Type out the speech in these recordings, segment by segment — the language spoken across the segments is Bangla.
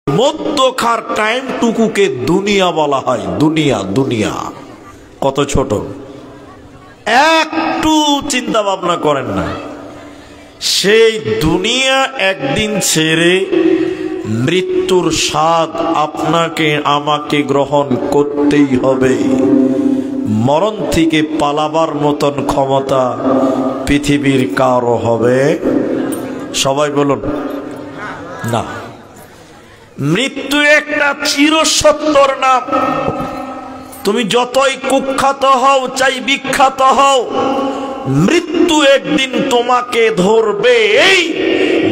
মধ্যখার টাইমটুকুকে দুনিয়া বলা হয়। দুনিয়া, দুনিয়া কত ছোট, একটু চিন্তা ভাবনা করেন না। সেই দুনিয়া একদিন ছেড়ে মৃত্যুর স্বাদ আপনাকে আমাকে গ্রহণ করতেই হবে। মরণ থেকে পালাবার মতন ক্ষমতা পৃথিবীর কারো হবে? সবাই বলুন না। মৃত্যু একটা চিরসত্যর নাম। তুমি যতই কুখ্যাত হও, চাই বিখ্যাত হও, মৃত্যু একদিন তোমাকে ধরবে। এই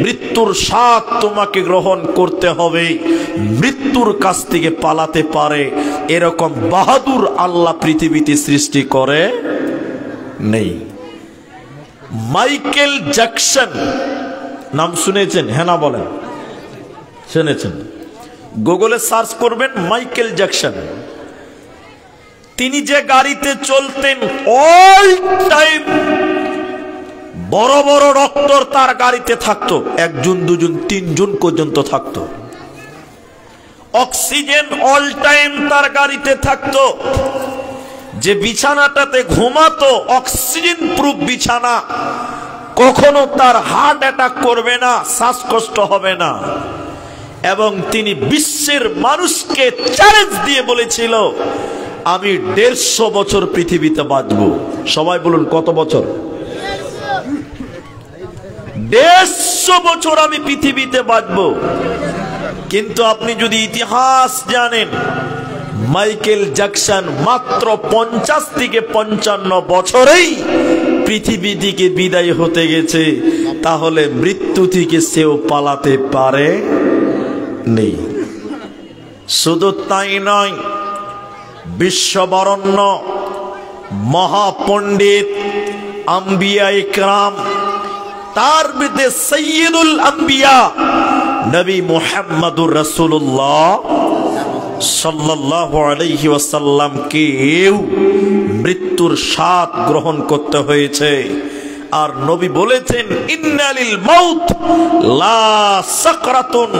মৃত্যুর স্বাদ তোমাকে গ্রহণ করতে হবে। মৃত্যুর কাছ থেকে পালাতে পারে এরকম বাহাদুর আল্লাহ পৃথিবীতে সৃষ্টি করে নেই। মাইকেল জ্যাকসন নাম শুনেছেন? হ্যাঁ না বলেন, শুনেছেন? গুগলে সার্চ করবেন মাইকেল জ্যাকসন। তিনি যে গাড়িতে চলতেন, অল টাইম বড় বড় ডক্টর তার গাড়িতে থাকতো, একজন দুজন তিনজন পর্যন্ত থাকতো। অক্সিজেন অল টাইম তার গাড়িতে থাকতো। যে বিছানাটাতে ঘুমাতো অক্সিজেন প্রুফ বিছানা, কখনো তার হার্ট অ্যাটাক করবে না, শ্বাসকষ্ট হবে না। এবং তিনি বিশ্বের মানুষকে চ্যালেঞ্জ দিয়ে বলেছিল, আমি 150 বছর পৃথিবীতে বাঁচব। সবাই বলুন কত বছর? 150 বছর আমি পৃথিবীতে বাঁচব। কিন্তু আপনি যদি ইতিহাস জানেন, মাইকেল জ্যাকসন মাত্র 50 থেকে 55 বছরেই পৃথিবী থেকে বিদায় হতে গেছে। তাহলে মৃত্যু থেকে সেও পালাতে পারে নেই। শুধু তাই নয়, বিশ্ববরণ্য মহাপণ্ডিত আম্বিয়া ইকরাম, তার মধ্যে সৈয়দুল আম্বিয়া নবী মুহাম্মদুর রাসূলুল্লাহ সাল্লাল্লাহু আলাইহি ওয়াসাল্লামকে মৃত্যুর স্বাদ গ্রহণ করতে হয়েছে। আর নবী বলেছেন, ইন্নালিল মাউত লা সাকরাতুন,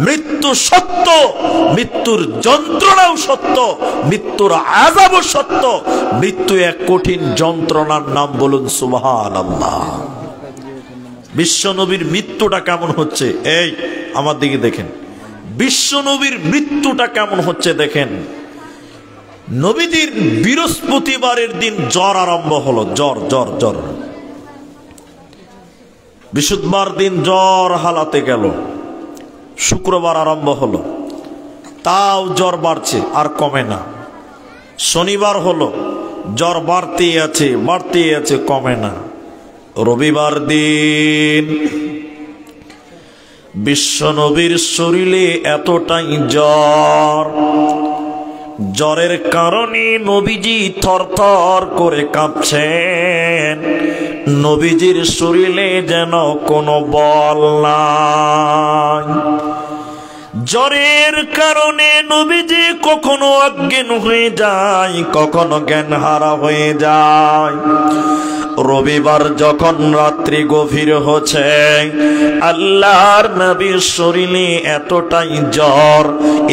মৃত্যু সত্য, মৃত্যুর যন্ত্রণাও সত্য, মৃত্যুর আযাবও সত্য। মৃত্যু এক কঠিন যন্ত্রণার নাম, বলুন সুবহানাল্লাহ। বিশ্ব নবীর মৃত্যুটা কেমন হচ্ছে, এই আমার দিকে দেখেন, বিশ্ব নবীর মৃত্যুটা কেমন হচ্ছে দেখেন। নবীজির বৃহস্পতিবারের দিন জ্বর আরম্ভ হলো, জ্বর জ্বর জ্বর। বৃহস্পতিবার দিন জ্বর হালাতে গেল, শুক্রবার আরম্ভ হলো, তাও জ্বর বাড়ছে আর কমে না। শনিবার হলো, জ্বর বাড়তেই আছে, কমে না। রবিবার দিন বিশ্বনবীর শরীরে এতটাই জ্বর, জ্বরের কারণে নবীজি থরথর করে কাঁপছেন। নবীজির শরীরে যেন কোনো বল নাই। জ্বরের কারণে নবীজি কখনো অজ্ঞান হয়ে যায়, কখনো জ্ঞান হারা হয়ে যায়। রবিবার যখন রাত্রি গভীর হচ্ছে, আল্লাহর নবীর শরীরে এতটাই জ্বর,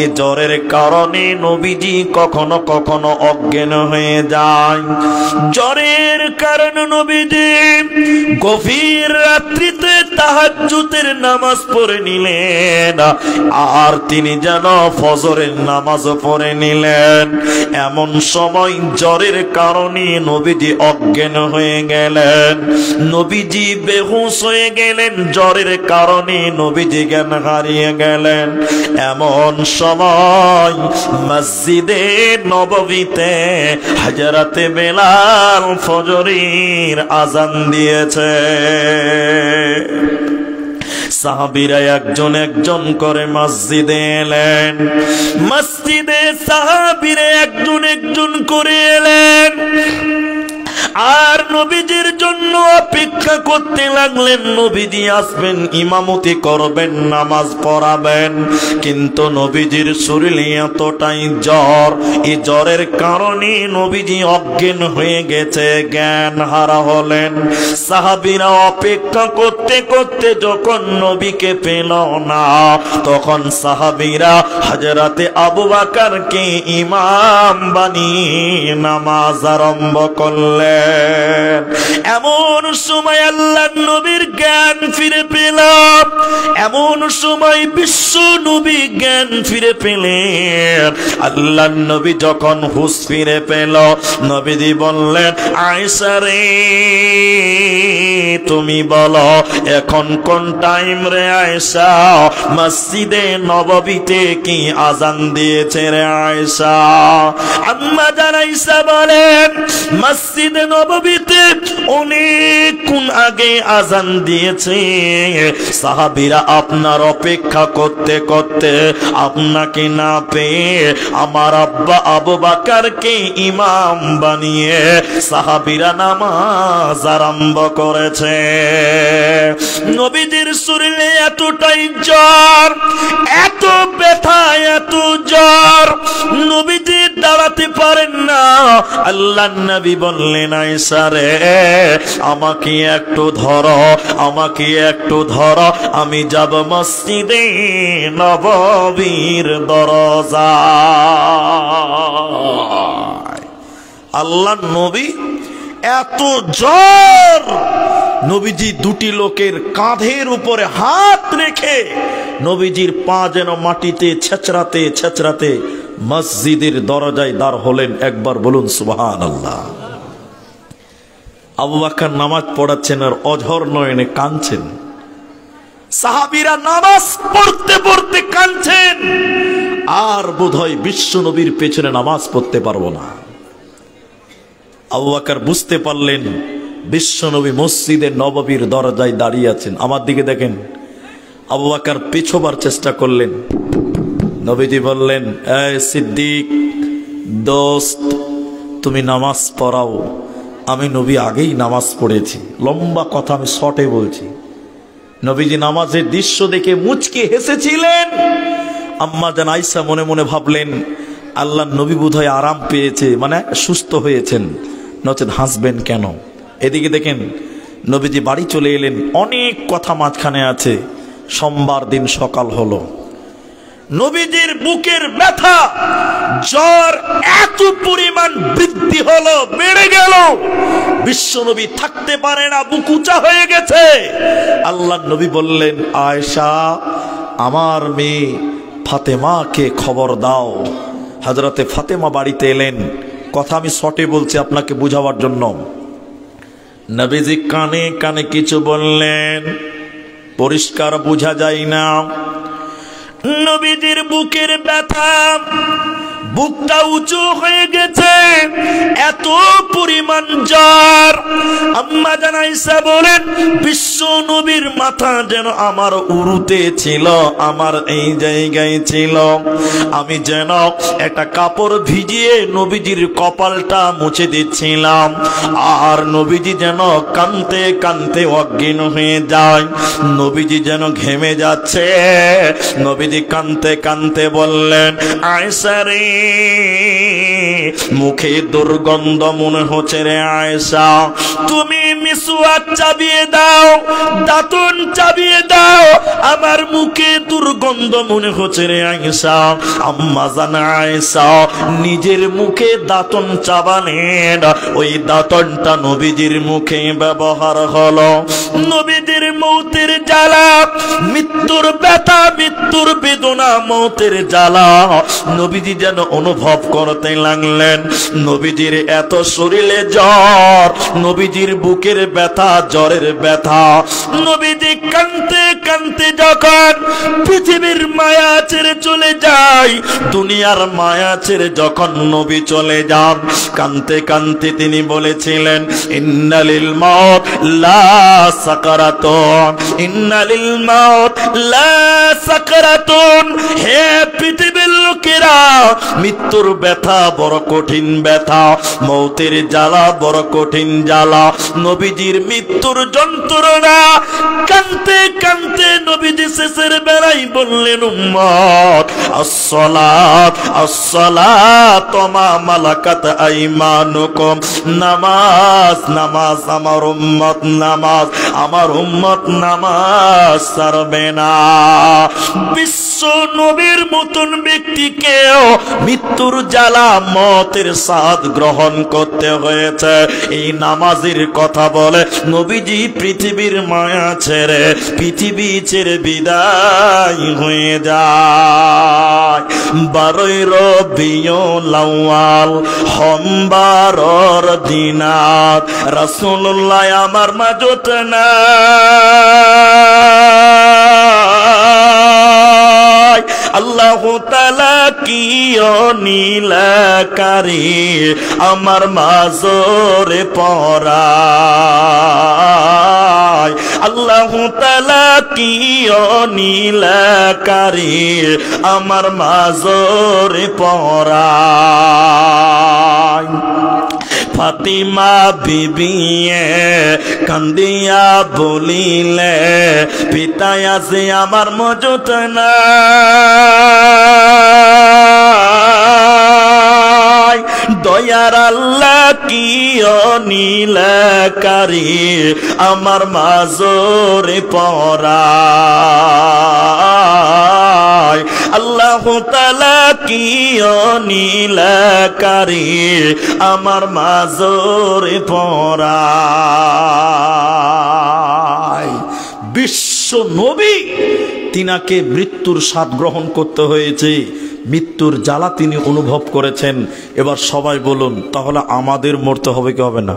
এ জ্বরের কারণে নবীজি কখনো কখনো অজ্ঞান হয়ে যায়। জ্বরের কারণে নবীজি গভীর রাত্রিতে তাহাজ্জুদের নামাজ পড়ে নিলেন, আর তিনি যেন ফজরের নামাজ পড়ে নিলেন। এমন সময় জ্বরের কারণে নবীজি অজ্ঞান হয়ে গেলেন, নবীজি বেহুশ হয়ে গেলেন, জ্বরের কারণে নবীজি জ্ঞান হারিয়ে গেলেন। এমন সময় মসজিদে নববীতে হযরতে বেলাল ফজরের আযান দিয়েছে। সাহাবীরা একজন একজন করে মসজিদে এলেন, মসজিদে সাহাবীরা একজন একজন করে এলেন। আর নবীজির জন্য অপেক্ষা করতে লাগলেন। নবীজি আসবেন, ইমামতি করবেন, নামাজ পড়াবেন। কিন্তু নবীজির শরীরে এতটাই জ্বর, এই জ্বরের কারণে নবীজি অজ্ঞান হয়ে গেছে, জ্ঞান হারা হলেন। সাহাবীরা অপেক্ষা করতে করতে যখন নবীকে পেল না, তখন সাহাবীরা হযরতে আবু বকরকে ইমাম বানিয়ে নামাজ আরম্ভ করলেন। এমন সময় আল্লাহর নবীর জ্ঞান ফিরে পেলাম, এমন সময় বিশ্ব নবী জ্ঞান ফিরে পেলেন। আল্লাহর নবী যখন হুঁশ ফিরে পেল, নবীজি বললেন, আয়েশা রে তুমি বলো এখন কোন টাইম রে আয়েশা? মসজিদে নববীতে কি আজান দিয়েছে রে আয়েশা? আম্মা জান আয়েশা বলেন, মসজিদে নববীতে অনেকক্ষণ আগে আজান দিয়েছে। সাহাবীরা আপনার অপেক্ষা করতে করতে আপনাকে না পেয়ে আমার আব্বা আবু বকরকে ইমাম বানিয়ে সাহাবীরা নামাজ আরম্ভ করেছে। নবীজির শরীরে এতটাই জ্বর, এত ব্যথা, এত জ্বর, নবীজি দাঁড়াতে পারেন না। আল্লাহর নবী বললেন, আয়েশা রে আমাকে একটু ধরো, আমাকে একটু ধরো, আমি যাব মসজিদে নববীর দরজায়। আল্লাহর নবী এত জ্বর, নবীজি দুটি লোকের কাঁধের উপরে হাত রেখে নবীজির পা যেন মাটিতে ছেঁচড়াতে ছেঁচড়াতে মসজিদের দরজায় দাঁড় হলেন। একবার বলুন সুবহানাল্লাহ। আবু বকর নামাজ পড়াচ্ছেন আর অঝর নয়নে কাঁদছেন। সাহাবীরা নামাজ পড়তে পড়তে কাঁদছেন, আর বোধহয় বিশ্ব নবীর পেছনে নামাজ পড়তে পারবো না। আবু বকর বুঝতে পারলেন বিশ্ব নবী মসজিদে নববীর দরজায় দাঁড়িয়ে আছেন। আমার দিকে দেখেন। আবু বকর পিছোবার চেষ্টা করলেন। নবীজি বললেন, এই সিদ্দিক দোস্ত, তুমি নামাজ পড়াও। আমি নবী আগেই নামাজ পড়েছি। লম্বা কথা আমি শর্টে বলছি। নবীজি নামাজের দৃশ্য দেখে মুচকি হেসেছিলেন। আম্মা জান আয়েশা মনে মনে ভাবলেন, আল্লাহর নবী বোধহয় আরাম পেয়েছে, মানে সুস্থ হয়েছেন, নচেত হাসবেন কেন? এদিকে দেখেন নবীজি বাড়ি চলে এলেন। অনেক কথা মাঝখানে আছে। সোমবার দিন সকাল হলো, নবীজির বুকের ব্যথা, জ্বর এত পরিমাণ বৃদ্ধি হলো, বেড়ে গেল, বিশ্ব নবী থাকতে পারে না, বুক উঁচা হয়ে গেছে। আল্লাহর নবী বললেন, আয়েশা আমার মেয়ে ফাতেমাকে খবর দাও। হযরতে ফাতেমা বাড়িতে এলেন। কথা আমি শর্টে বলছি আপনাকে বুঝাবার জন্য। নবীজি কানে কানে কিছু বললেন, পরিষ্কার বোঝা যায় না। নবীজির বুকের ব্যথা, বুকটা উঁচু হয়ে গেছে, এত পরিমাণ জ্বর। আম্মা জান আয়েশা বলেন, বিশ্ব নবীর মাথা যেন আমার উরুতে ছিল, আমার এই জায়গায় ছিল। আমি যেন একটা কাপড় ভিজিয়ে নবীজির কপালটা মুছে দিচ্ছিলাম, আর নবীজি যেন কাঁদতে কাঁদতে অজ্ঞান হয়ে যায়। নবীজি যেন ঘেমে যাচ্ছে। নবীজি কাঁদতে কাঁদতে বললেন, আয়েশা রে মুখে দুর্গন্ধ মনে হচ্ছে রে আয়েশা, তুমি মিসওয়াক চাবিয়ে দাও, দাঁতন চাবিয়ে দাও, আমার মুখে দুর্গন্ধ মনে হচ্ছে রে আয়েশা। আম্মা জান আয়েশা নিজের মুখে দাঁতন চাবালেন। ওই দাঁতনটা নবীজির মুখে ব্যবহার হলো। নবীজির মৌতের জ্বালা, মৃত্যুর ব্যথা, মৃত্যুর বেদনা, মৌতের জ্বালা নবীজি যেন অনুভব করতে লাগলেন। নবীজির এত শরীরে জ্বর, নবীজির বুকের ব্যথা, জ্বরের ব্যথা। নবীজি কাঁদতে কাঁদতে যখন পৃথিবীর মায়া ছেড়ে চলে যায়, দুনিয়ার মায়া ছেড়ে যখন নবী চলে যান, কাঁদতে কাঁদতে তিনি বলেছিলেন, ইন্নালিল মাউত লা সাকারাতুন, ইন্নালিল মাউত লা সাকারাতুন। হে পৃথিবীর লোকেরা, মৃত্যুর ব্যথা বড় কঠিন ব্যথা, মৌতের জ্বালা বড় কঠিন জ্বালা। নবীজির মৃত্যুর যন্ত্রণা কানতে কানতে নবীজি শেষের বেলায় বললেন, উম্মত আসসালাত আসসালাত মা মালাকাত আইমানুকুম, নামাজ নামাজ আমার উম্মত নামাজ, আমার উম্মত নামাজ ছাড়বে না। বিশ্ব নবীর মতন ব্যক্তিকেও মৃত্যুর জ্বালা মতের স্বাদ গ্রহণ করতে হয়েছে। এই নামাজের কথা বলে নবীজি পৃথিবীর মায়া ছেড়ে পৃথিবী ছেড়ে বিদায় হয়ে যায়। 12 রবিউল আউয়াল সোমবারর দিনাত রাসূলুল্লাহ আমার মাঝত নাই। আল্লাহু তাআলা কি নীলাকারী আমার মাজরে পরায়, আল্লাহু তাআলা কি নীলাকারী আমার মাজরে পরায়। ফাতিমা বিবিয়ে কান্দিয়া বলিলে, পিতায় আছে আমার মজুত নাই, দয়ার আল্লাহ কি নীলাকারী আমার মাজরে পরায়, আল্লাহু তাআলা কি নীলাকারী আমার মাজরে পরায়। বিশ্ব নবী তিনাকে মৃত্যুর স্বাদ গ্রহণ করতে হয়েছে, মৃত্যুর জ্বালা তিনি অনুভব করেছেন। এবার সবাই বলুন, তাহলে আমাদের মরতে হবে কি হবে না?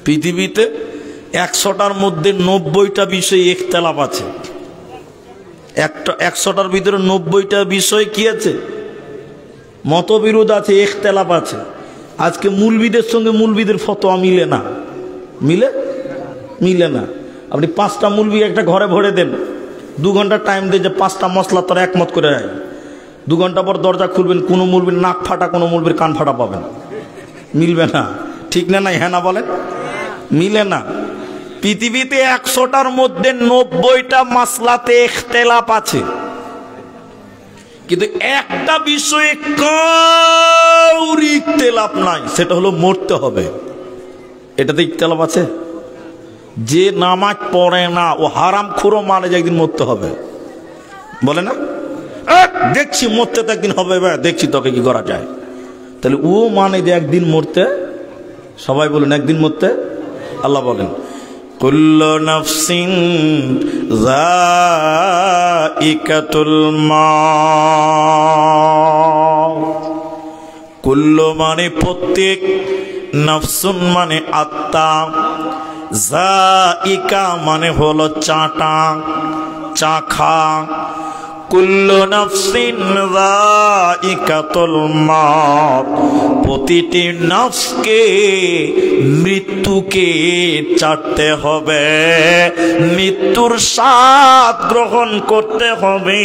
পৃথিবীতে 100টার মধ্যে 90টা বিষয়ে ইখতিলাফ আছে। 100টার ভিতরে 90টা বিষয় কি আছে? মতবিরোধ আছে, ইখতিলাফ আছে। আজকে মৌলবীদের সঙ্গে মৌলবীদের ফতোয়া মিলে না, মিলে না। আপনি 5টা মৌলবী একটা ঘরে ভরে দেন, 2 ঘন্টা টাইম দিয়ে যে 5টা মশলা তোর একমত করে যায়, 2 ঘন্টা পর দরজা খুলবেন, কোনো মৌলবীর নাক ফাটা কোনো মৌলবীর কান ফাটা পাবেন, মিলবে না। ঠিক না? নাই হ্যাঁ না বলেন? মিলে না। পৃথিবীতে 100টার মধ্যে 90টা মাসলাতে ইখতিলাফ আছে, কিন্তু একটা বিষয়ে কারোর ইখতিলাফ নাই, সেটা হলো মরতে হবে। এটাতে ইখতিলাফ আছে? যে নামাজ পড়ে না ও হারামখোর মানে যে একদিন মরতে হবে, বলে না? দেখছি মরতে তো একদিন হবে, দেখছি তোকে কি করা যায়। তাহলে ও মানে যে একদিন মরতে, সবাই বলুন একদিন মরতে। আল্লাহ বলেন, কুল্লু নাফসিন যায়িকাতুল মাউত। কুল্লু মানে প্রত্যেক, নাফসুন মানে আত্মা, যায়িকা মানে হলো চাটা, চাখা। কুল্লু নাফসিন যায়িকাতুল মাউত, প্রতিটি নফসকে মৃত্যুকে চাটতে হবে, মৃত্যুর স্বাদ গ্রহণ করতে হবে।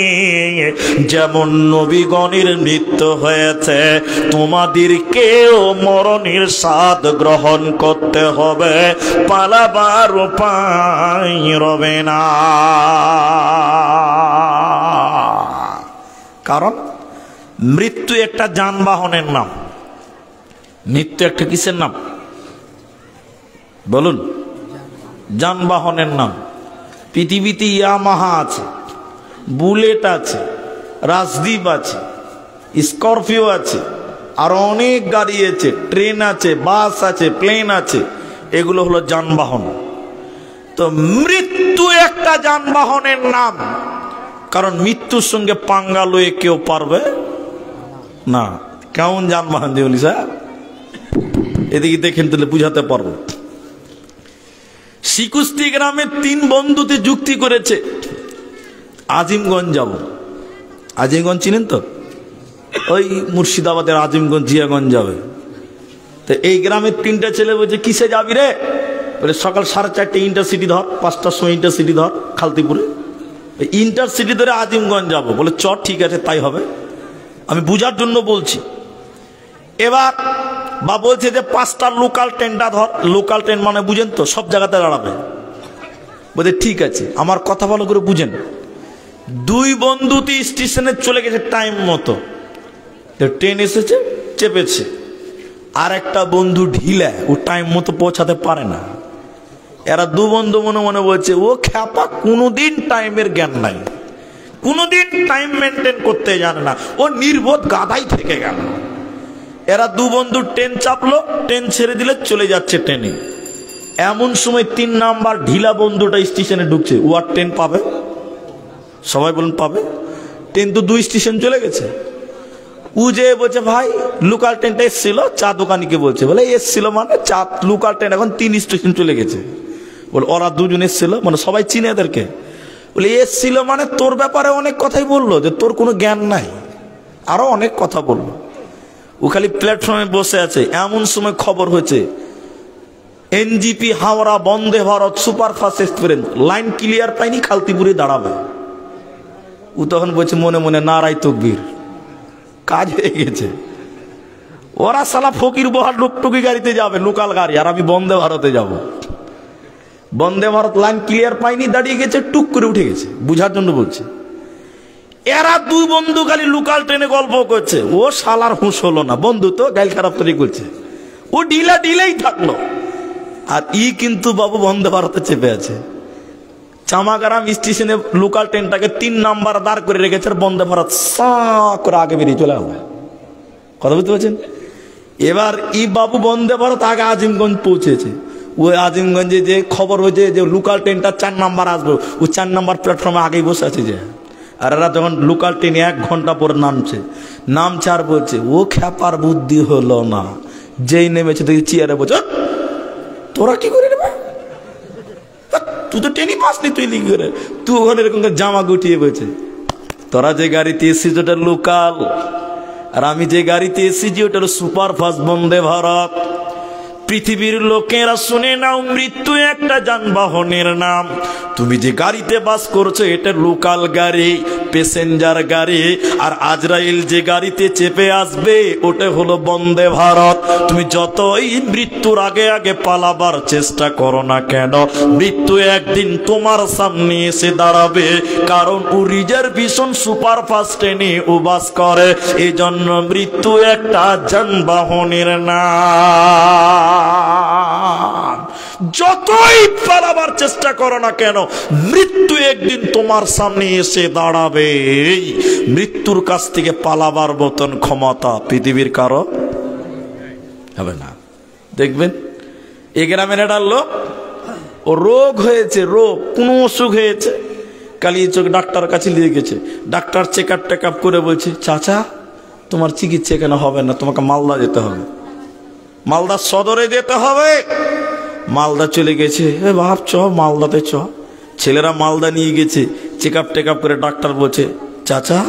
যেমন নবীগণের মৃত্যু হয়েছে, তোমাদেরকেও মরণের স্বাদ গ্রহণ করতে হবে, পালাবার উপায় রবে না। কারণ মৃত্যু একটা যানবাহনের নাম। মৃত্যু একটা কিসের নাম বলুন? যানবাহনের নাম। পৃথিবীতে ইয়ামাহা আছে, বুলেট আছে, রাজদীপ আছে, স্করপিও আছে, আর অনেক গাড়ি আছে, ট্রেন আছে, বাস আছে, প্লেন আছে। এগুলো হলো যানবাহন। তো মৃত্যু একটা যানবাহনের নাম, কারণ মৃত্যুর সঙ্গে পাঙ্গা লয়ে কেউ পারবে না। কেমন যানবাহন দিয়ে বলি স্যার, এদিকে দেখেন তাহলে বুঝাতে পারবো। শিকুস্তি গ্রামে 3 বন্ধুতে যুক্তি করেছে, আজিমগঞ্জ যাব। আজিমগঞ্জ চিনেন তো? ওই মুর্শিদাবাদের আজিমগঞ্জ, জিয়াগঞ্জ যাবে। তো এই গ্রামের 3টা ছেলে বলছে, কিসে যাবি রে? বলে সকাল 4:30 ইন্টারসিটি ধর, 5টার সময় ইন্টারসিটি ধর খালতিপুরে। ইন্টারসিটি ধরে আজিমগঞ্জ যাবো। বলে চ, ঠিক আছে তাই হবে। আমি বুঝার জন্য বলছি। এবার বা বলছে যে 5টা লোকাল ট্রেনটা ধর। লোকাল ট্রেন মানে বুঝেন তো, সব জায়গাতে দাঁড়াবে। বলছে ঠিক আছে, আমার কথা ভালো করে বুঝেন। 2 বন্ধুটি স্টেশনে চলে গেছে টাইম মতো, ট্রেন এসেছে, চেপেছে। আর একটা বন্ধু ঢিলা, ও টাইম মতো পৌঁছাতে পারে না। এরা 2 বন্ধু মনে মনে বলছে, ও খ্যাপা কোনোদিন টাইমের জ্ঞান নাই, কোনোদিন টাইম মেনটেন করতে জানে না, ও নির্বোধ গাধাই থেকে গেল। এরা 2 বন্ধু ট্রেন চাপলো, ট্রেন ছেড়ে দিলে চলে যাচ্ছে ট্রেনে। এমন সময় 3 নাম্বার ঢিলা বন্ধুটা স্টেশনে ঢুকছে। ও আর ট্রেন পাবে? সবাই বলুন পাবে? ট্রেন তো 2 স্টেশন চলে গেছে। ও যে বলছে ভাই লোকাল ট্রেনটা এসছিল, চা দোকানিকে বলছে, বলে এসছিল মানে চা, লোকাল ট্রেন এখন 3 স্টেশন চলে গেছে। বলে ওরা 2 জন এসছিল, মানে সবাই চিনে এদেরকে। বলে এসছিল মানে তোর ব্যাপারে অনেক কথাই বললো, যে তোর কোনো জ্ঞান নাই, আরো অনেক কথা বললো। ও খালি প্ল্যাটফর্মে বসে আছে। এমন সময় খবর হয়েছে NJP Howrah Vande Bharat superfast express line clear পাইনি, খালতিপুরে দাঁড়াবে। ও তখন বলছে মনে মনে নারাই তকবীর, কাজ হয়ে গেছে। ওরা সালা ফকির বহার টুকটুকি গাড়িতে যাবে, লোকাল গাড়ি, আর আমি বন্দে ভারতে যাব। বন্দে ভারত লাইন ক্লিয়ার পাইনি, দাঁড়িয়ে গেছে, টুক করে উঠে গেছে। বুঝার জন্য বলছে। এরা 2 বন্ধু খালি লোকাল ট্রেনে গল্প করছে। ও শালার হুঁশ হলো না, বন্ধু তো গাইল খারাপ তৈরি করছে। ও ঢিলেই থাকলো। আর কিন্তু বাবু বন্দে ভারতে চেপে আছে। চামাগারাম স্টেশনে লোকাল ট্রেনটাকে 3 নাম্বার দাঁড় করে রেখেছে, বন্দে ভারত করে আগে বেরিয়ে চলে গেল। কথা বুঝতে পারছেন? এবার বাবু বন্দে ভারত আগে আজিমগঞ্জ পৌঁছেছে। ওই আজিমগঞ্জে যে খবর হয়েছে যে লোকাল ট্রেনটা 4 নাম্বার আসবে, ও 4 নাম্বার প্ল্যাটফর্মে আগেই বসে আছে যে। আর এরা যখন লোকাল ট্রেনে 1 ঘন্টা পরে নামছে আর বলছে, ও খ্যাপার বুদ্ধি হলো না। যেই নেমেছে দেখি চেয়ারে বলছে, তোরা কি করে নেবে, তুই তো ট্রেনই পাসনি, তুই লিখে করে তুই ওখানে এরকম জামা গুটিয়ে বলছে, তোরা যে গাড়িতে এসেছিস ওটা লোকাল, আর আমি যে গাড়িতে এসেছি ওটা হলো সুপারফাস্ট বন্দে ভারত। পৃথিবীর লোকেরা শুনে নাও, মৃত্যু একটা যানবাহনের নাম। তুমি যে গাড়িতে বাস করছো এটা লোকাল গাড়ি, প্যাসেঞ্জার গাড়ি। আর আজরাইল যে গাড়িতে চেপে আসবে ওটা হলো বন্দে ভারত। তুমি যতই মৃত্যুর আগে আগে পালাবার চেষ্টা করো না কেন, মৃত্যু একদিন তোমার সামনে এসে দাঁড়াবে। কারণ ও রিজার্ভেশন সুপারফাস্ট ট্রেনে ও বাস করে, এই জন্য মৃত্যু একটা যানবাহনের নাম। যতই পালাবার চেষ্টা করো না কেন, মৃত্যু একদিন তোমার সামনে এসে দাঁড়াবে। মৃত্যুর কাছ থেকে পালাবার মতন ক্ষমতা পৃথিবীর কারো হবে না। দেখবেন এই গ্রামের একটা লোক, ও রোগ হয়েছে, রোগ কোন অসুখ হয়েছে, কালিয়াচক ডাক্তার কাছে নিয়ে গেছে। ডাক্তার চেক আপ করে বলছে, চাচা তোমার চিকিৎসা এখানে হবে না, তোমাকে মালদা যেতে হবে, মালদা সদরে যেতে হবে। মালদা চলে গেছে। বাপ চ মালদাতে চ। ছেলেরা মালদা নিয়ে গেছে। চেক আপ করে ডাক্তার বলছে, চাচা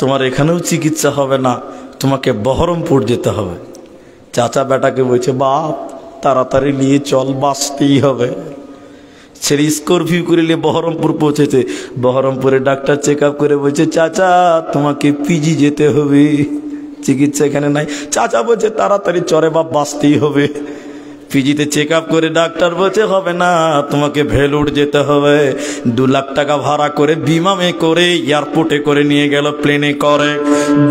তোমার এখানেও চিকিৎসা হবে না, তোমাকে বহরমপুর যেতে হবে। চাচা বেটাকে বলছে, বাপ তাড়াতাড়ি নিয়ে চল, বাঁচতেই হবে। ছেলে স্করপিও করে নিয়ে বহরমপুর পৌঁছেছে। বহরমপুরে ডাক্তার চেক আপ করে বলছে, চাচা তোমাকে পিজি যেতে হবে, চিকিৎসা এখানে নাই। চাচা বলছে, তাড়াতাড়ি চরে বাপ, বাঁচতেই হবে। পিজিতে চেক আপ করে ডাক্তার বলছে, হবে না, তোমাকে ভেলুর যেতে হবে। 2 লাখ টাকা ভাড়া করে বিমানে করে এয়ারপোর্টে করে নিয়ে গেল, প্লেনে করে।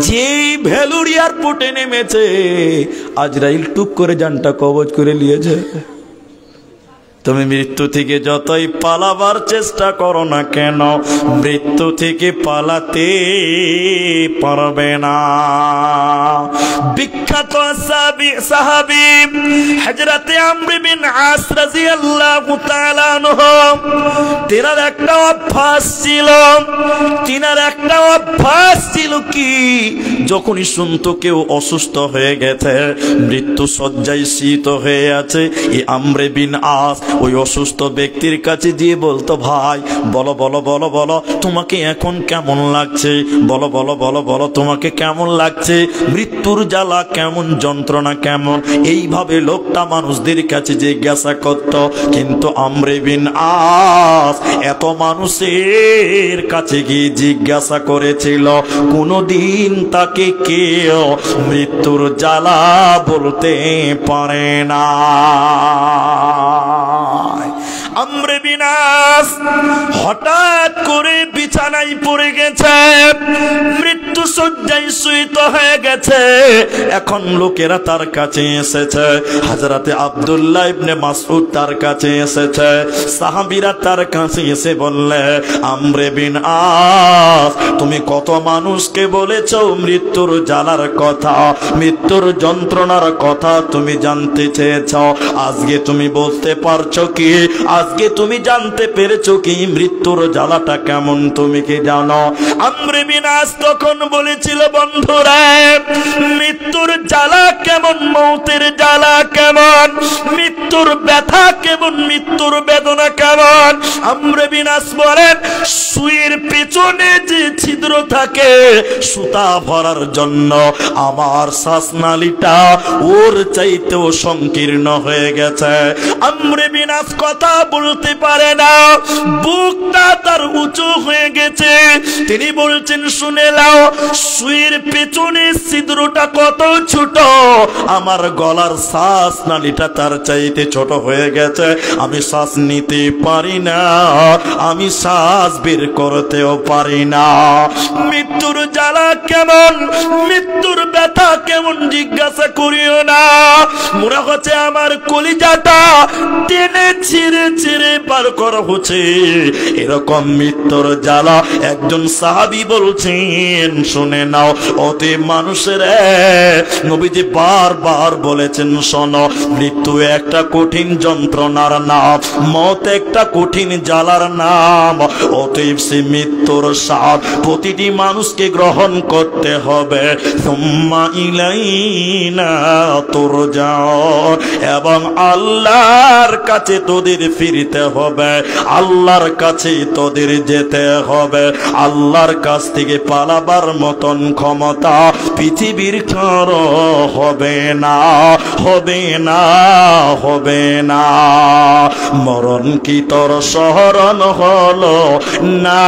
যেই ভেলুর এয়ারপোর্টে নেমেছে, আজরাইল টুক করে জানটা কবজ করে নিয়েছে। তুমি মৃত্যু থেকে যতই পালাবার চেষ্টা করো না কেন, মৃত্যু থেকে পালাতে পারবে না। বিখ্যাত সাহাবী হযরতে আমর বিন আস রাদিয়াল্লাহু তাআলা আনহু, তিনার একটা অভ্যাস ছিল কি, যখনই শুনতো কেউ অসুস্থ হয়ে গেছে, মৃত্যু শয্যায় শীত হয়ে আছে, এই আমর বিন আস ওই অসুস্থ ব্যক্তির কাছে গিয়ে বলতো, ভাই বলো বলো বলো বলো তোমাকে এখন কেমন লাগছে, বলো বলো বলো বলো তোমাকে কেমন লাগছে, মৃত্যুর জ্বালা কেমন, যন্ত্রণা কেমন। এইভাবে লোকটা মানুষদের কাছে জিজ্ঞাসা করত। কিন্তু আমর বিন আস এত মানুষের কাছে গিয়ে জিজ্ঞাসা করেছিল, কোনদিন তাকে কেউ মৃত্যুর জ্বালা বলতে পারে না। আমর বিন আস হঠাৎ করে বিছানায় পড়ে গেছে, মৃত্যু শয্যায় শুইত হয়ে গেছে। এখন লোকেরা তার কাছে এসেছে, হযরতে আব্দুল্লাহ ইবনে মাসউদ তার কাছে এসেছে, সাহাবীরা তার কাছে এসে বললে, আমর বিন আস তুমি কত মানুষকে বলেছো মৃত্যুর জ্বালার কথা, মৃত্যুর যন্ত্রণার কথা তুমি জানতে চেয়েছো, আজকে তুমি বলতে পারছো কি, আজকে তুমি জানতে পেরেছো কি মৃত্যুর জ্বালাটা কেমন, তুমি কি জানো? আমর বিন আস তখন বলেছিল, বন্ধুরা মৃত্যুর জ্বালা কেমন, মৌতের জ্বালা কেমন, মৃত্যুর ব্যথা কেমন, মৃত্যুর বেদনা কেমন। আমর বিন আস বলেন, সুইয়ের পেছনে যে ছিদ্র থাকে সুতা ভরার জন্য আমার শ্বাসনালীটা ওর চাইতেও সংকীর্ণ হয়ে গেছে। আমর বিন আস কথা বলতে পারে না, বুকটা তার উঁচু হয়ে গেছে। তিনি বলছেন, শুনে নাও, সুইয়ের পেছনে ছিদ্রটা কত ছোট, আমার গলার শ্বাসনালীটা তার চাইতে ছোট হয়ে গেছে, আমি শ্বাস নিতে পারি না, আমি শ্বাস বের করতেও পারি না। মৃত্যুর জ্বালা কেমন, মৃত্যুর ব্যথা কেমন জিজ্ঞাসা করিও না, মনে হচ্ছে আমার কলিজাটা টেনে ছিঁড়ে ছিঁড়ে পার করা হচ্ছে, এরকম মৃত্যুর জ্বালা। একজন সাহাবী বলছেন, শুনে নাও অতি মানুষের, নবীজি বারবার বলেছেন, শোনো মৃত্যু একটা কঠিন যন্ত্রণার নাম, মত একটা কঠিন জ্বালার নাম, অতএব সে মৃত্যুর স্বাদ প্রতিটি মানুষকে গ্রহণ করতে হবে। সুম্মা ইলাইনা তুরজাউন, এবং আল্লাহর কাছে তোদের ফিরতে হবে, আল্লাহর কাছে তোদের যেতে হবে, আল্লাহর কাছ থেকে পালাবার মতন ক্ষমতা পৃথিবীর কারো হবে না, হবে না, হবে না। মরণ কি তোর স্মরণ হলো না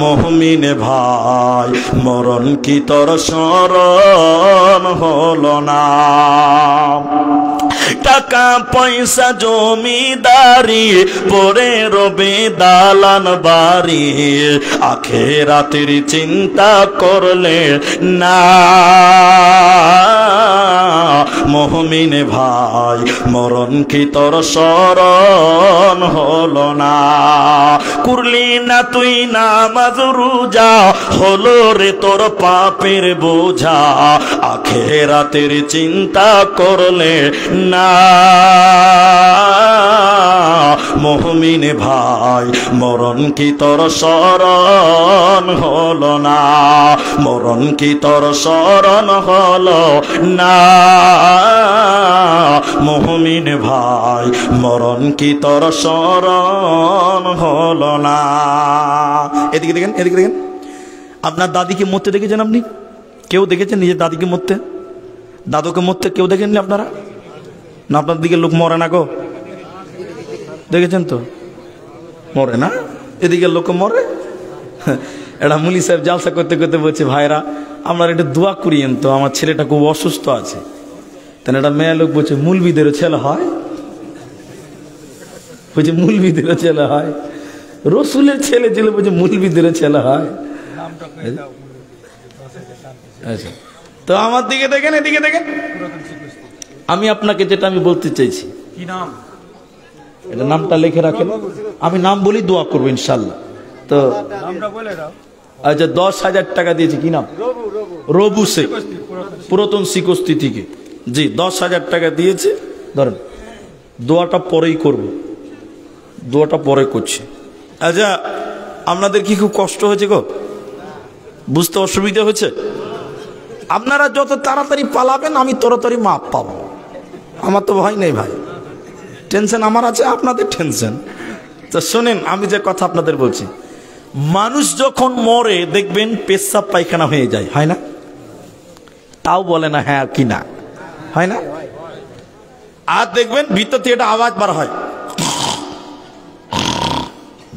মুমিন ভাই, মরণ কি তোর স্মরণ হলো না? টাকা পয়সা জমিদারি পড়ে রবে দালান বাড়ি, আখিরাতের চিন্তা করলে না মুমিন ভাই, মরণ কি তোর স্মরণ হলো না? করলি না তুই নামাজ রোজা, হলো রে তোর পাপের বোঝা, আখিরাতের চিন্তা করলে না মুমিন ভাই, মরণ কি তোর স্মরণ হলো না? মরণ কি তোর স্মরণ হলো না মুমিন ভাই, মরণ কি তোর স্মরণ হলো না? এদিকে দেখেন, এদিকে দেখেন, আপনার দাদিকে মরতে দেখেছেন আপনি? কেউ দেখেছেন নিজের দাদিকে মরতে? দাদুকে মরতে কেউ দেখেননি আপনারা? না আপনার দিকে লোক মরে না গো? দেখেছেন তো? মরে না, এদিকে লোক মরে। এটা মুলি সাহেব জালসা করতে করতে বলছে, ভাইরা আমরা একটু দোয়া করিয়েন তো, আমার ছেলেটা খুব অসুস্থ আছে। তাহলে একটা মেয়ে লোক বলছে, মুলবিদেরও ছেলে হয়? বলছে মুলবিদেরও ছেলে হয়? রসুলের ছেলে ছিল, বলছে মুলবিদেরও ছেলে হয়? আচ্ছা, তো আমার দিকে দেখেন, এদিকে দেখেন, আমি আপনাকে যেটা আমি বলতে চাইছি, কি নাম এটা, নামটা লিখে রাখেন, আমি নাম বলি দোয়া করবো ইনশাল্লাহ। তো আচ্ছা, 10,000 টাকা দিয়েছি, কি নাম? রবু শেখ, পুরাতন শিকস্তি থেকে। জি, 10,000 টাকা দিয়েছে। ধরেন, দোয়াটা পরেই করব, দোয়াটা পরে করছি। আচ্ছা, আপনাদের কি খুব কষ্ট হয়েছে গো? বুঝতে অসুবিধা হচ্ছে? আপনারা যত তাড়াতাড়ি পালাবেন আমি তাড়াতাড়ি মাপ পাবো। আমার তো ভয় নেই ভাই, টেনশন আমার আছে, আপনাদের টেনশন। তো শোনেন, আমি যে কথা আপনাদের বলছি, মানুষ যখন মরে দেখবেন পেশাব পায়খানা হয়ে যায়, হয় না? তাও বলে না হ্যাঁ কি না, হয় না? আর দেখবেন ভিতর থেকে একটা আওয়াজ বার হয়,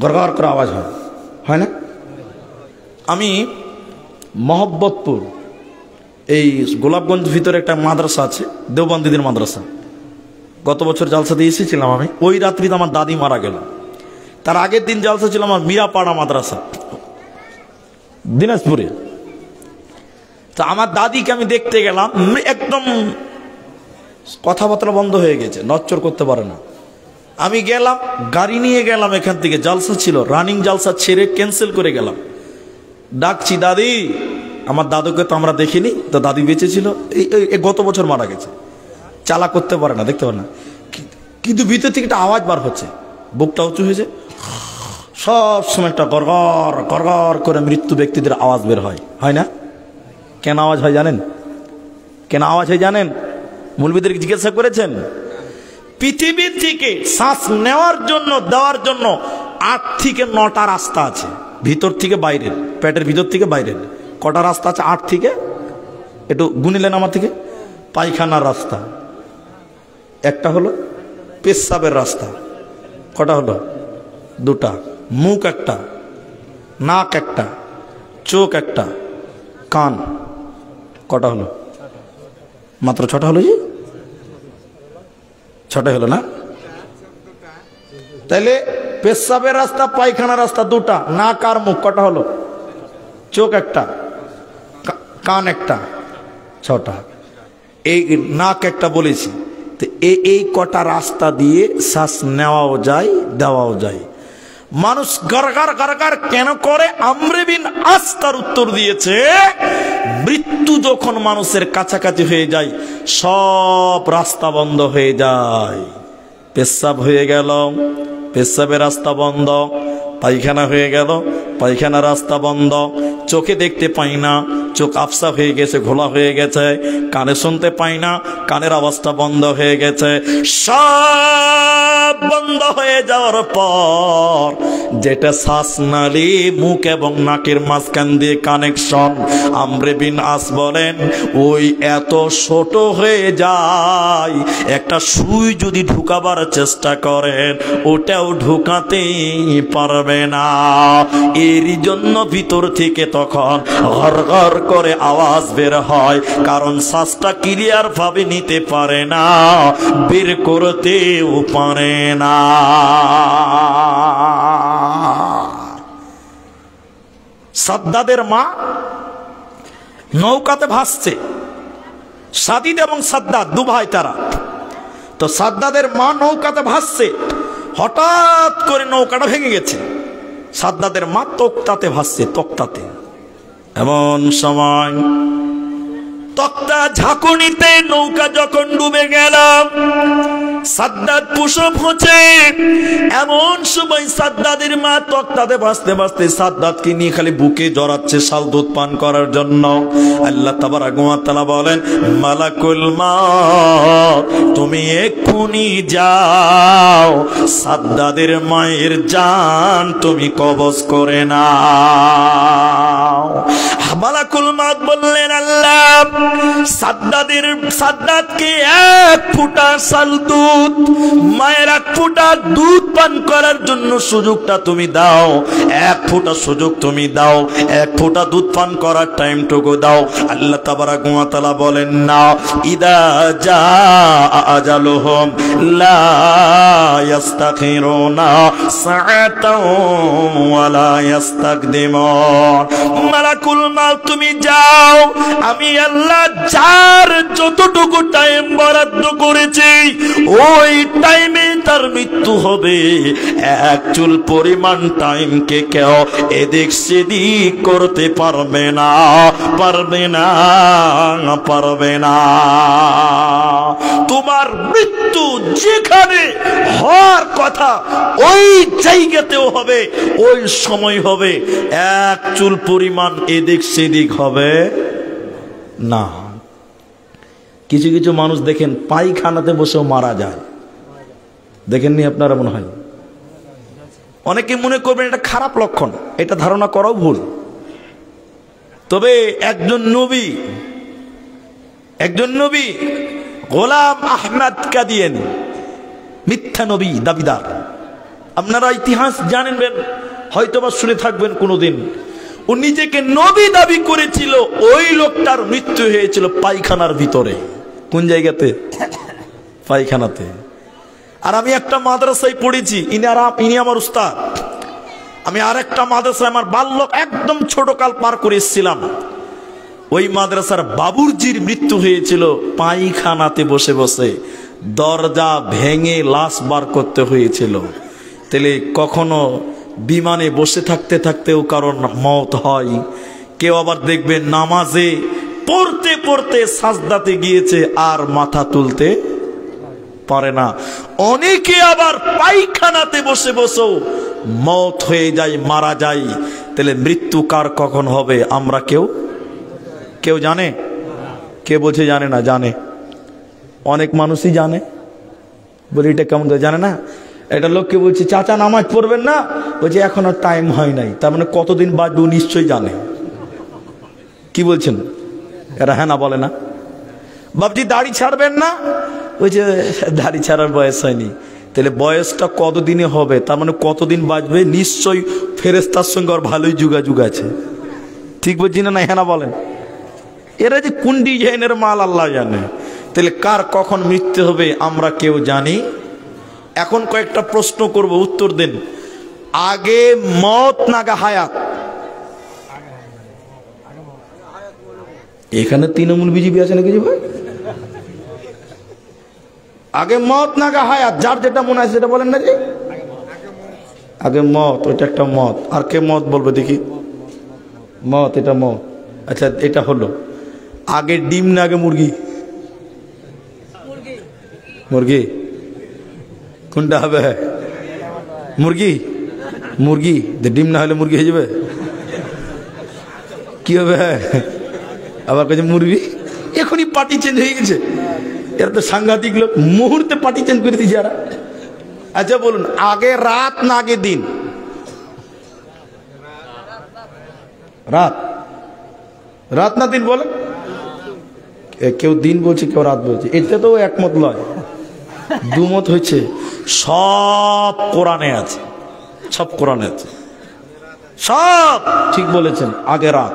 গড়গড় করে আওয়াজ হয়, হয় না? আমি মোহাম্মদপুর এই গোলাপগঞ্জ ভিতরে একটা মাদ্রাসা আছে, দেওবন্দিদের মাদ্রাসা, গত বছর জালসা দিয়ে এসেছিলাম আমি। ওই রাত্রিতে আমার দাদি মারা গেল। তার আগের দিন জালসা ছিল আমার মিরাপাড়া মাদ্রাসা দিনাজপুরে। তা আমার দাদিকে আমি দেখতে গেলাম, একদম কথাবার্তা বন্ধ হয়ে গেছে, নচ্চর করতে পারে না। আমি গেলাম, গাড়ি নিয়ে গেলাম, এখান থেকে জালসা ছিল, রানিং জালসা ছেড়ে ক্যান্সেল করে গেলাম। ডাকছি দাদি, আমার দাদুকে তো আমরা দেখিনি, তো দাদি বেঁচে ছিল, এই গত বছর মারা গেছে, চালা করতে পারে না, দেখতে পারে না, কিন্তু ভিতর থেকে একটা আওয়াজ বার হচ্ছে, বুকটা উঁচু হয়েছে, সব সময় একটা গড়গড় গড়গড় করে মৃত্যু ব্যক্তিদের আওয়াজ বের হয়, হয় না? কেন আওয়াজ হয় জানেন? কেন আওয়াজ হয় জানেন? মৌলবীদেরকে জিজ্ঞাসা করেছেন? পৃথিবী থেকে শ্বাস নেওয়ার জন্য, দেওয়ার জন্য 8 থেকে 9টা রাস্তা আছে, ভিতর থেকে বাইরের, পেটের ভিতর থেকে বাইরের। কটা রাস্তা আছে? 8 থেকে, একটু গুনিলেন আমার থেকে। পায়খানার রাস্তা একটা হলো, পেশাবের রাস্তা কটা হলো? 2টা। মুখ একটা, নাক একটা, চোখ একটা, কান কটা হলো? মাত্র 6টা হলো। 6টাই হলো না? তাইলে পেশাবের রাস্তা, পায়খানার রাস্তা 2টা, নাক আর মুখ কটা হলো? চোখ একটা, কান একটা, 6টা। এই নাক একটা বলেছি। তো এই কটা রাস্তা দিয়ে শ্বাস নেওয়াও যায়, দেওয়াও যায়। মানুষ গারগার গারগার কেন করে? আমর বিন আস তার উত্তর দিয়েছে, মৃত্যু যখন মানুষের কাছাকাছি হয়ে যায় সব রাস্তা বন্ধ হয়ে যায়। পেশাব হয়ে গেল, পেশাবের রাস্তা বন্ধ, পায়খানা হয়ে গেল, পায়খানা রাস্তা বন্ধ, চোখে দেখতে পাই না, চোখ আফসা হয়ে গেছে, ঘোলা হয়ে গেছে, কানে শুনতে পাই না, কানের আওয়াজটা বন্ধ হয়ে গেছে। সব বন্ধ হয়ে যাওয়ার পর যেটা শ্বাসনালী, মুখ এবং নাকের মাঝখান দিয়ে কানেকশন, আমর বিন আস বলেন ওই এত ছোট হয়ে যায়, একটা সুই যদি ঢুকাবার চেষ্টা করেন ওটাও ঢুকাতেই পারবে না। এরই জন্য ভিতর থেকে তখন ঘর ঘর করে আওয়াজ বের হয়, কারণ শ্বাসটা ক্লিয়ার ভাবে নিতে পারে না, বের করতেও পারে না। সাদ্দাদের মা নৌকাতে ভাসছে, সাদিদ এবং সাদ্দাদ 2 ভাই তারা। তো সাদ্দাদের মা নৌকাতে ভাসছে, হঠাৎ করে নৌকাটা ভেঙে গেছে। সাদ্দাদের মা তক্তাতে ভাসছে, তক্তাতে। এমন সময় তক্তা ঝাঁকুনিতে নৌকা যখন ডুবে গেল, সাদ্দাদ প্রসব হচ্ছে। এমন সময় সাদ্দাদের মা তক্তাতে ভাসতে ভাসতে সাদ্দাদকে নিয়ে খালি বুকে জড়াচ্ছে শাল দুধ পান করার জন্য। আল্লাহ তাবারাক ওয়া তাআলা বলেন, মালাকুল মাউত তুমি এক্ষুনি যাও, সাদ্দাদের মায়ের জান তুমি কবজ করে নাও। মালাকুল মাউত বললেন, আল্লাহ সাদ্দাদকে 1 ফোঁটা শাল দুধ, মায়ের 1 ফোঁটা দুধ পান করার জন্য সুযোগটা তুমি দাও, 1 ফোঁটা সুযোগ তুমি দাও, 1 ফোঁটা দুধ পান করার টাইমটুকু দাও। আল্লাহ তাবারাক ওয়া তাআলা বলেন, না ইদা জাআ আজালুহুম লা ইস্তাখিরুনা সাআতাও ওয়া লা ইস্তাকদিমুন। মালাকুল মাউত তুমি যাও, আমি আল্লাহ যার যতটুকু টাইম বরাদ্দ করেছি ওই টাইমে তার মৃত্যু হবে। 1 চুল পরিমাণ টাইমকে কেউ এদিক সেদিক করতে পারবে না, পারবে না, পারবে না। তোমার মৃত্যু যেখানে হওয়ার কথা ওই জায়গাতেও হবে, ওই সময় হবে, 1 চুল পরিমাণ এদিক সেদিক হবে না। কিছু কিছু মানুষ দেখেন পায়খানাতে বসেও মারা যায়, দেখেননি আপনারা? মনে হয় অনেকে মনে করবেন এটা খারাপ লক্ষণ, এটা ধারণা করাও ভুল। তবে একজন নবী গোলাম আহমদ কাদিয়ানী, মিথ্যা নবী দাবিদার। আপনারা ইতিহাস জানেন, হয়তোবা শুনে থাকবেন কোনোদিন। ও নিজেকে নবী দাবি করেছিল, ওই লোকটার মৃত্যু হয়েছিল পায়খানার ভিতরে। কোন জায়গাতে? পায়খানাতে। আর আমি একটা মাদ্রাসায় পড়েছি, ইনি আমার উস্তাদ। আমি আর একটা মাদ্রাসায় আমার বাল্যক একদম ছোটকাল পার করে এসেছিলাম। ওই মাদ্রাসার বাবুর্চির মৃত্যু হয়েছিল পায়খানাতে বসে বসে, দরজা ভেঙে লাশ বার করতে হয়েছিল। তাহলে কখনো বিমানে বসে থাকতে থাকতেও কারণ মওত হয়। কেউ আবার দেখবেন নামাজে পড়তে পড়তে সাজদাতে গিয়েছে আর মাথা তুলতে পারে না। অনেকে আবার পায়খানাতে বসে বসেও মওত হয়ে যায়, মারা যায়। তাহলে মৃত্যু কার কখন হবে আমরা কেউ জানে? কে বলছে জানে না? জানে, অনেক মানুষই জানে। বলি এটা কেমন করে জানে না? এটা লোককে বলছে চাচা নামাজ পড়বেন না, বলছে এখনো টাইম হয় নাই। তার মানে কতদিন বাদবে নিশ্চয়ই জানে। কি বলছেন? এরা হ্যাঁ না বলে না? বাবজি দাড়ি ছাড়বেন না, বলছে দাড়ি ছাড়ার বয়স হয়নি। তাহলে বয়সটা কতদিনে হবে? তার মানে কতদিন বাঁচবে? নিশ্চয়ই ফেরেশতার সঙ্গে আর ভালোই যোগাযোগ আছে। ঠিক বলছি না? হ্যাঁ না বলেন? এরা যে কোন ডিজাইনের মাল আল্লাহ জানে। তাহলে কার কখন মৃত্যু হবে আমরা কেউ জানি? এখন কয়েকটা প্রশ্ন করব, উত্তর দেন। আগে মত নাগা হায়াত? এখানে তৃণমূল বিজেপি আছে নাকি ভাই? আগে মত নাগা হায়াত? যার যেটা মনে হয় সেটা বলেন না যে আগে মত। ওইটা একটা মত। আর কে মত বলবে দেখি? মত, এটা মত। আচ্ছা এটা হলো। আগে ডিম না আগে মুরগি? মুরগি। কোনটা হবে? মুরগি। ডিম না হলে মুরগি হয়ে যাবে? কি হবে? আবার কাছে মুরগি। এখনই পার্টি চেঞ্জ হয়ে গেছে। এরা তো সাংঘাতিক লোক, মুহূর্তে পার্টি চেঞ্জ করে দিয়েছে এরা। আচ্ছা বলুন, আগে রাত না আগে দিন? রাত না দিন বলেন? কেউ দিন বলছে, কেউ রাত বলছে। এটা তো একমত নয়, দুমত হয়েছে। সব কোরআনে আছে, সব ঠিক বলেছেন। আগে রাত।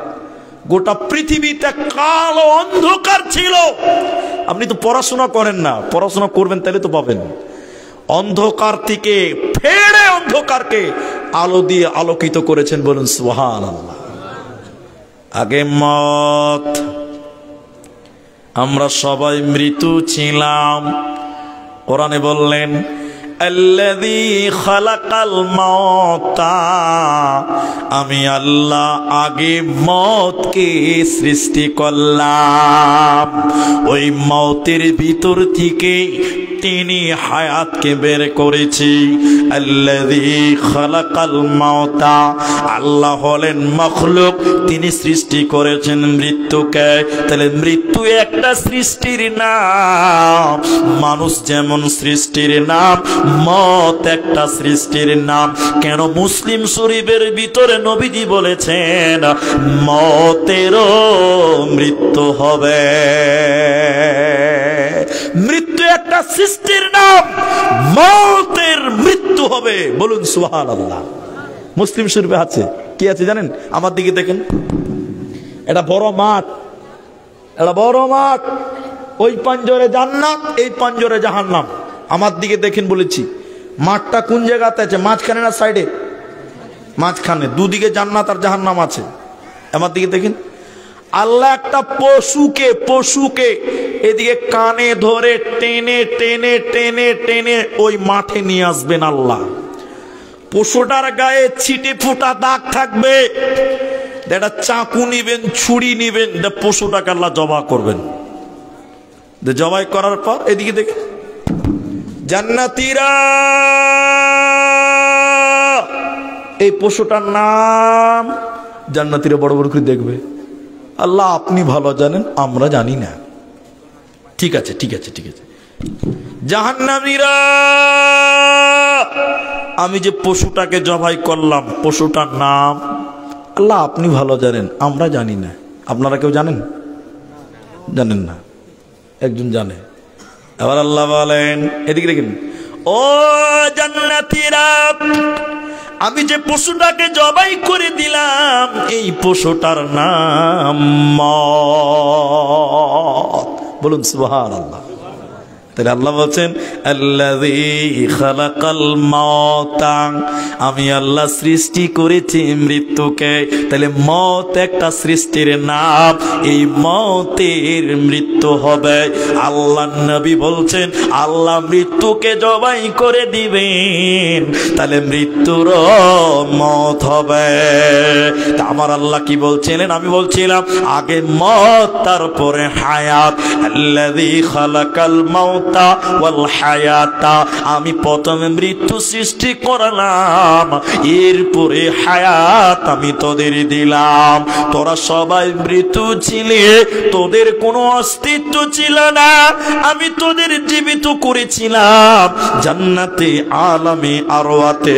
গোটা পৃথিবীতে কালো অন্ধকার ছিল। আপনি তো পড়াশোনা করেন না, পড়াশোনা করবেন তাহলে তো পাবেন। অন্ধকার থেকে ফেড়ে অন্ধকারকে আলো দিয়ে আলোকিত করেছেন, বলুন সুবহানাল্লাহ। আগে মত। আমরা সবাই মৃত্যু ছিলাম। কোরআনে বললেন আল্লাযী খালাকাল মাউতা, আমি আল্লাহ আগে মওতকে সৃষ্টি করলাম। ওই মওতের ভিতর থেকে তিনি হায়াতকে বের করেছি। আল্লাযী খালাকাল মাউতা, আল্লাহ হলেন মাখলুক, তিনি সৃষ্টি করেছেন মৃত্যুকে। তাহলে মৃত্যু একটা সৃষ্টির নাম। মানুষ যেমন সৃষ্টির নাম, মত একটা সৃষ্টির নাম। কেন? মুসলিম শরীফের ভিতরে নবীজি বলেছেন মতেরও মৃত্যু হবে। মৃত্যু একটা সৃষ্টির নাম, মতের মৃত্যু হবে, বলুন সুবহানাল্লাহ। মুসলিম শরীফে আছে। কি আছে জানেন? আমার দিকে দেখেন, এটা বড় মাঠ, ওই পাঞ্জরে জান্নাত, এই পাঞ্জরে জাহান্নাম। আমার দিকে দেখেন বলেছি। মাঠটা কোন জায়গাতে আছে? মাঝখানে না সাইডে? মাঝখানে। দুদিকে জান্নাত আর জাহান্নাম আছে। আমার দিকে দেখেন। আল্লাহ একটা পশুকে এদিকে কানে ধরে টেনে টেনে টেনে টেনে ওই মাঠে নিয়ে আসবেন আল্লাহ। পশুটার গায়ে ছিটে ফোটা দাগ থাকবে। একটা চাকু নিবেন, ছুরি নিবেন, পশুটাকে আল্লাহ জবাই করবেন। জবাই করার পর এদিকে দেখে জান্নাতীরা, এই পশুটার নাম জান্নাতীরা বড় বড় করে দেখবে। আল্লাহ আপনি ভালো জানেন, আমরা জানি না। ঠিক আছে, ঠিক আছে, ঠিক আছে। জাহান্নামীরা, আমি যে পশুটাকে জবাই করলাম, পশুটার নাম আল্লাহ আপনি ভালো জানেন, আমরা জানি না। আপনারা কেউ জানেন? জানেন না, একজন জানে। এবার আল্লাহ বলেন, এদিকে দেখেন, ও জান্নাতীরা, আমি যে পশুটাকে জবাই করে দিলাম এই পশুটার নাম মওত। বলুন সুবহানাল্লাহ। তাহলে আল্লাহ বলছেন আল্লাযী খালাকাল মাউতা, আমি আল্লাহ সৃষ্টি করেছি মৃত্যুকে। তাহলে মওত একটা সৃষ্টির নাম, এই মওতের মৃত্যু হবে। আল্লাহ নবী বলছেন আল্লাহ মৃত্যুকে জবাই করে দিবেন, তাহলে মৃত্যুর মওত হবে। তা আমার আল্লাহ কি বলছিলেন? আমি বলছিলাম আগে মওত, তারপরে হায়াত। আল্লাযী খালাকাল মাউতা ওয়াল হায়াতা, আমি প্রথমে মৃত্যু সৃষ্টি করলাম, এরপরে হায়াত আমি তোদের দিলাম। তোরা সবাই মৃত্যু ছিলে, তোদের কোনো অস্তিত্ব ছিল না, আমি তোদের জীবিত করেছিলাম জান্নাতে আলামে আরওয়াতে।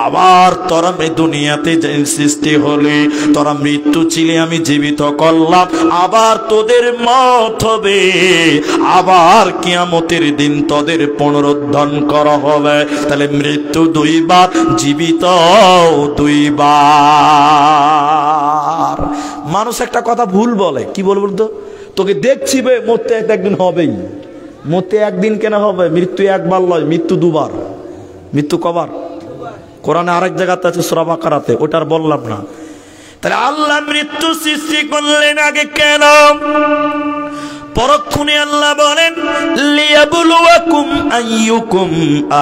আবার তোরা দুনিয়াতে সৃষ্টি হলি, তোরা মৃত্যু ছিলে, আমি জীবিত করলাম, আবার তোদের মওত হবে, আবার কিয়ামতের দিন তোদের পুনরুত্থান করা হবে। তাহলে মৃত্যু দুইবার, জীবিত দুইবার। মানুষ একটা কথা ভুল বলে, কি বলবো তো, তোকে দেখছি বে মরতে একদিন হবেই। মরতে একদিন কেন হবে? মৃত্যু একবার নয়, মৃত্যু দুবার। মৃত্যু কবার? কোরআনে আরেক জায়গাতে আছে সূরা বাকারাতে, ওটার বললাম না। তাহলে আল্লাহ মৃত্যু সৃষ্টি করলেন আগে কেন? পরক্ষণে আল্লাহ বলেন লিয়াবলুয়াকুম আইয়ুকুম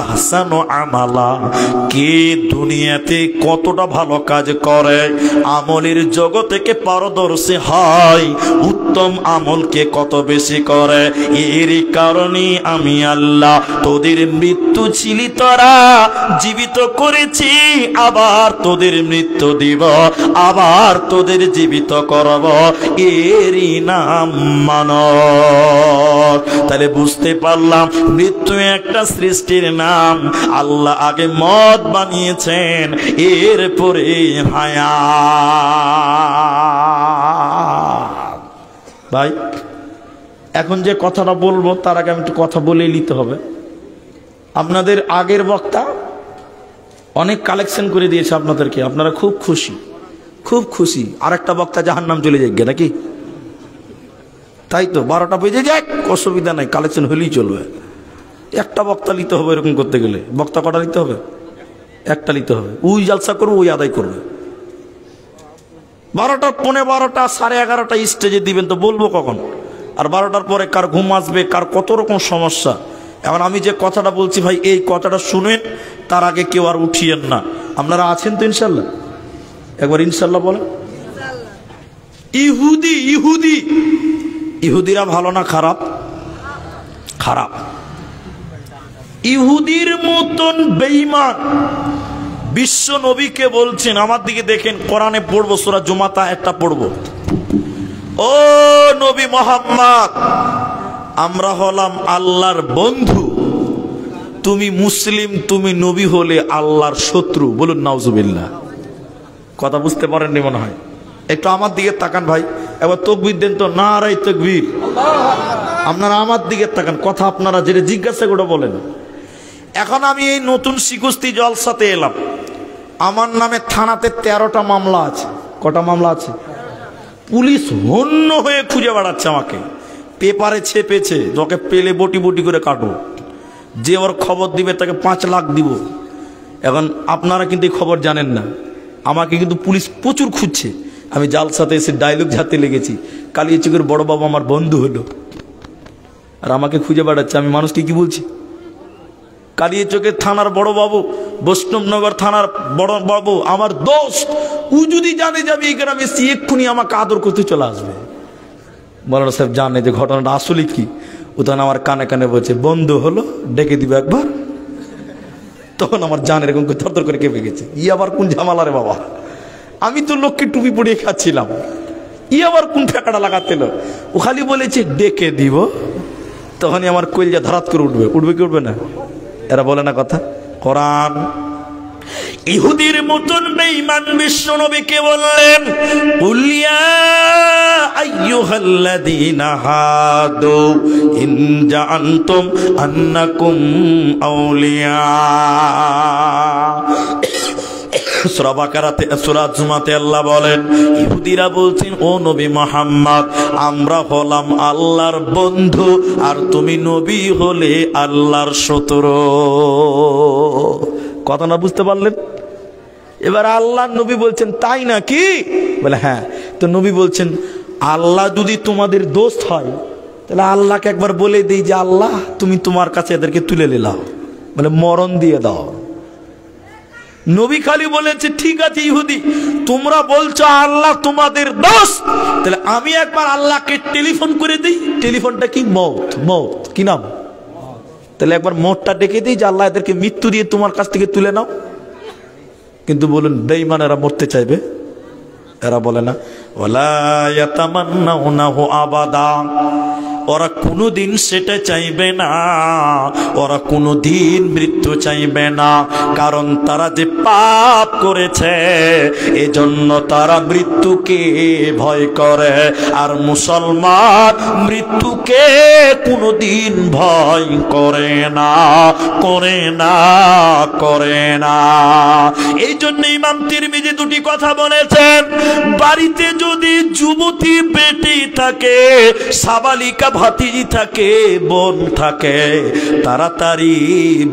আহসানু আমালা, কে দুনিয়াতে কতটা ভালো কাজ করে, আমলের জগতে কে পারদর্শী হয়, উত্তম আমল কে কত বেশি করে। এর কারণে আমি আল্লাহ তোদের মৃত্যু ছিলি তোরা জীবিত করেছি, আবার তোদের মৃত্যু দিব, আবার তোদের জীবিত করব, এরই নাম মানব। তাহলে বুঝতে পারলাম মৃত্যু একটা সৃষ্টির নাম। আল্লাহ আগে মওত বানিয়েছেন, এরপরে হায়াত। ভাই এখন যে কথাটা বলবো তার আগে আমি একটু কথা বলেই নিতে হবে। আপনাদের আগের বক্তা অনেক কালেকশন করে দিয়েছে আপনাদেরকে, আপনারা খুব খুশি, খুব খুশি। আর একটা বক্তা জাহান্নাম চলে যাবে নাকি? তাই তো, 12টা বেজে যাক, অসুবিধা নাই, কালেকশন হলেই চলবে। একটা বক্তা নিতে হবে, এরকম করতে গেলে বক্তা কটা নিতে হবে? একটা নিতে হবে। ওই জালসা করবো, ওই আদায় করবে। 12টা, 12:15, 11:30 স্টেজে দিবেন, তো বলবো কখন? আর 12টার পরে কার ঘুম আসবে, কার কত রকম সমস্যা। এখন আমি যে কথাটা বলছি ভাই, এই কথাটা শুনেন, তার আগে কেউ আর উঠিয়েন না। আপনারা আছেন তো ইনশাল্লাহ? একবার ইনশাল্লাহ বলেন। ইহুদিরা ভালো না খারাপ? খারাপ। ইহুদির মতন বেঈমান বিশ্ব নবীকে বলছেন, আমার দিকে দেখেন, কোরআনে পড়বো, সূরা জুমাতা একটা পড়বো। ও নবী মুহাম্মদ, আমরা হলাম আল্লাহর বন্ধু, তুমি মুসলিম, তুমি নবী হলে আল্লাহর শত্রু। বলুন নাউজুবিল্লাহ। কথা বুঝতে পারেননি মনে হয়। একটু আমার দিকে তাকান ভাই, এবার তাকবীর দেন তো, নারায়ে তাকবীর। আপনারা আমার দিকে তাকান, কথা আপনারা যেটা জিজ্ঞাসা করে বলেন। এখন আমি এই নতুন শিকুস্তি জলসাতে এলাম, আমার নামে থানাতে 13টা মামলা আছে। কটা মামলা আছে? পুলিশ হন্য হয়ে খুঁজে বেড়াচ্ছে আমাকে, পেপারে ছেপেছে, তোকে পেলে বটি বটি করে কাটো, যে ওর খবর দিবে তাকে 5 লাখ দিব। এখন আপনারা কিন্তু এই খবর জানেন না, আমাকে কিন্তু পুলিশ প্রচুর খুঁজছে। আমি জালসাতে এসে ডায়লগ ঝাড়তে লেগেছি, কালিয়াচকের বড় বাবু আমার বন্ধু হলো, আর আমাকে খুঁজে বেড়াচ্ছে। আমি মানুষকে কি বলছি? কালিয়াচকের থানার বড় বাবু, বৈষ্ণবনগর থানার বড় বাবু আমার দোস্ত, ও যদি জানে যাবে এই গ্রামে, সে এক্ষুনি আমাকে আদর করতে চলে আসবে। মৌলানা সাহেব জানে যে ঘটনাটা আসলে কি, ও তখন আমার কানে কানে বলছে বন্ধু হলো, ডেকে দিবে একবার। তখন আমার জান এরকম থরথর করে কেঁপে গেছে। ই আবার কোন ঝামেলা রে বাবা, আমি তো লোককে টুপি পরিয়ে খাচ্ছিলাম, ই আবার কোন ফেঁকাটা লাগাতে? ও খালি বলেছে ডেকে দিব, তখনই আমার কইলজা ধরাত করে উঠবে, উঠবে কি উঠবে না? এরা বলে না কথা। কোরআন ইহুদির মতন বেঈমান বিশ্ব নবীকে বললেন, কুলিয়া আইয়ুহাল্লাযীনা হাদু ইন জাআনতুম আন্নাকুম আউলিয়া। সূরা বাকারাতে, সূরা জুমাতে আল্লাহ বলেন, ইহুদিরা বলছেন, ও নবী মুহাম্মদ, আমরা হলাম আল্লাহর বন্ধু আর তুমি নবী হলে আল্লাহর শত্রু। কথা না বুঝতে পারলেন? এবার আল্লাহ নবী বলছেন, তাই নাকি? বলে হ্যাঁ। তো নবী বলছেন, আল্লাহ যদি তোমাদের দোস্ত হয় তাহলে আল্লাহকে একবার বলে দিই যে আল্লাহ তুমি তোমার কাছে এদেরকে তুলে নিলাও, মানে মরণ দিয়ে দাও। নবী খালি বলেছে, ঠিক আছে ইহুদি, তোমরা বলছো আল্লাহ তোমাদের দোস্ত, তাহলে আমি একবার আল্লাহকে টেলিফোন করে দিই। টেলিফোনটা কি? মৌত। মৌত কি নাম? তাহলে একবার মৌতটা ডেকে দিই যে আল্লাহ এদেরকে মৃত্যু দিয়ে তোমার কাছ থেকে তুলে নাও। কিন্তু বলুন, বেঈমান এরা মরতে চাইবে? এরা বলে না, ওয়ালা ইয়াতামান্নাউনাহু আবাদা, ওরা কোনোদিন সেটা চাইবে না, ওরা কোনোদিন মৃত্যু চাইবে না। কারণ তারা যে পাপ করেছে এজন্য তারা মৃত্যুকে ভয় করে। আর মুসলমান মৃত্যুকে কোনোদিন ভয় করে না, করে না, করে না। এই জন্য ইমাম তিরমিজি দুটি কথা বলেছেন, বাড়িতে যদি যুবতী বেটি থাকে, সাবালিকা ভাতিজি থাকে, বোন থাকে, তাড়াতাড়ি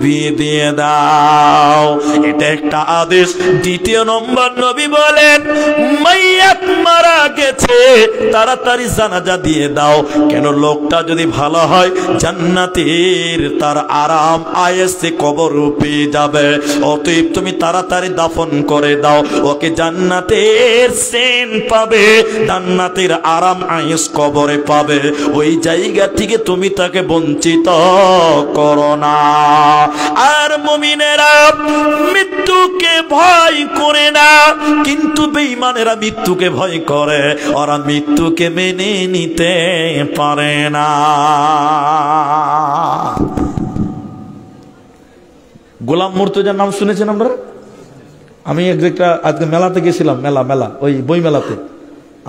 বিয়ে দিয়ে দাও। এটা একটা আদেশ। দ্বিতীয় নম্বর, নবী বলেন, মাইয়াত মারা গেছে, তাড়াতাড়ি জানাজা দিয়ে দাও। কেন? লোকটা যদি ভালো হয় জান্নাতের তার আরাম আয়েশে কবর পেয়ে যাবে। অতএব তুমি তাড়াতাড়ি দাফন করে দাও, ওকে জান্নাতের সেন পাবে, জান্নাতের আরাম আয়েশ কবরে পাবে। ওই জায়গা থেকে তুমি তাকে বঞ্চিত করো না। আর মুমিনেরা মৃত্যুকে ভয় করে না, কিন্তু বেঈমানেরা মৃত্যুকে ভয় করে, ওরা মৃত্যুকে মেনে নিতে পারে না। গোলাম মুর্তজার নাম শুনেছেন আপনারা? আমি একটা আজকে মেলাতে গেছিলাম, মেলা ওই বই মেলাতে।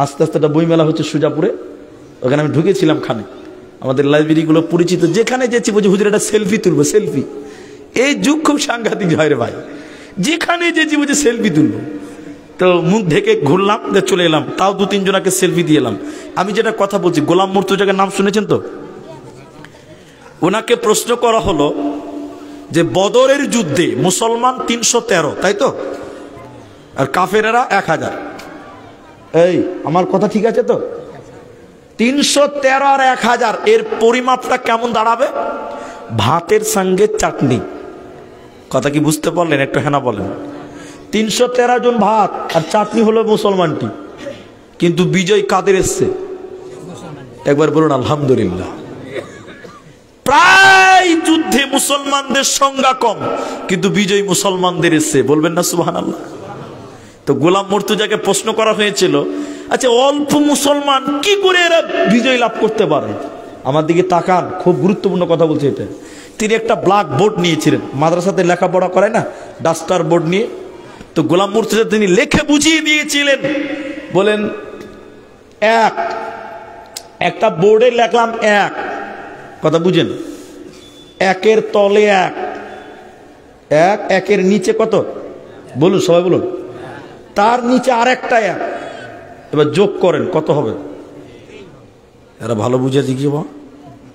আস্তে আস্তে একটা বই মেলা হচ্ছে সুজাপুরে, ওখানে আমি ঢুকেছিলাম। খানে আমাদের লাইব্রেরিগুলো পরিচিত, যেখানে যেছি বলছি হুজুর একটা সেলফি তুলবো, সেলফি। এই যুগ খুব সাংঘাতিক হয় রে ভাই, যেখানে যেছি বলছি সেলফি তুলবো। তো মুখ ঢেকে ঘুরলাম, চলে এলাম, তাও দু তিনজনকে সেলফি দিয়ে এলাম। আমি যেটা কথা বলছি, গোলাম মুর্তজার নাম শুনেছেন তো? ওনাকে প্রশ্ন করা হলো যে বদরের যুদ্ধে মুসলমান 313, তাই তো, আর কাফেরেরা 1000। এই আমার কথা ঠিক আছে তো? 313 আর 1000 এর পরিমাপটা কেমন দাঁড়াবে? ভাতের সঙ্গে চাটনি। কথা কি বুঝতে পারলেন? একটু হ্যাঁ বলেন। 313 জন ভাত আর চাটনি হলো মুসলমানটি, কিন্তু বিজয় কাদের এসছে? একবার বলুন আলহামদুলিল্লাহ। প্রায় যুদ্ধে মুসলমানদের সংখ্যা কম, কিন্তু বিজয় মুসলমানদের এসছে, বলবেন না সুবহানাল্লাহ? তো গোলাম মুর্তজাকে প্রশ্ন করা হয়েছিল, আচ্ছা অল্প মুসলমান কি করে এরা বিজয় লাভ করতে পারে? আমার দিকে তাকান, খুব গুরুত্বপূর্ণ কথা বলছে এটা। তিনি একটা ব্ল্যাক বোর্ড নিয়েছিলেন, মাদ্রাসাতে লেখাপড়া করে না, ডাস্টার বোর্ড নিয়ে। তো গোলাম মুর্তজা তিনি লিখে বুঝিয়ে দিয়েছিলেন, বলেন একটা বোর্ডে লিখলাম 1, কথা বুঝেন, 1-এর তলে 1, 1-এর নিচে কত বলুন, সবাই বলুন, তার নিচে আরেকটা 1, এবার যোগ করেন কত হবে? এরা ভালো বুঝে দিকে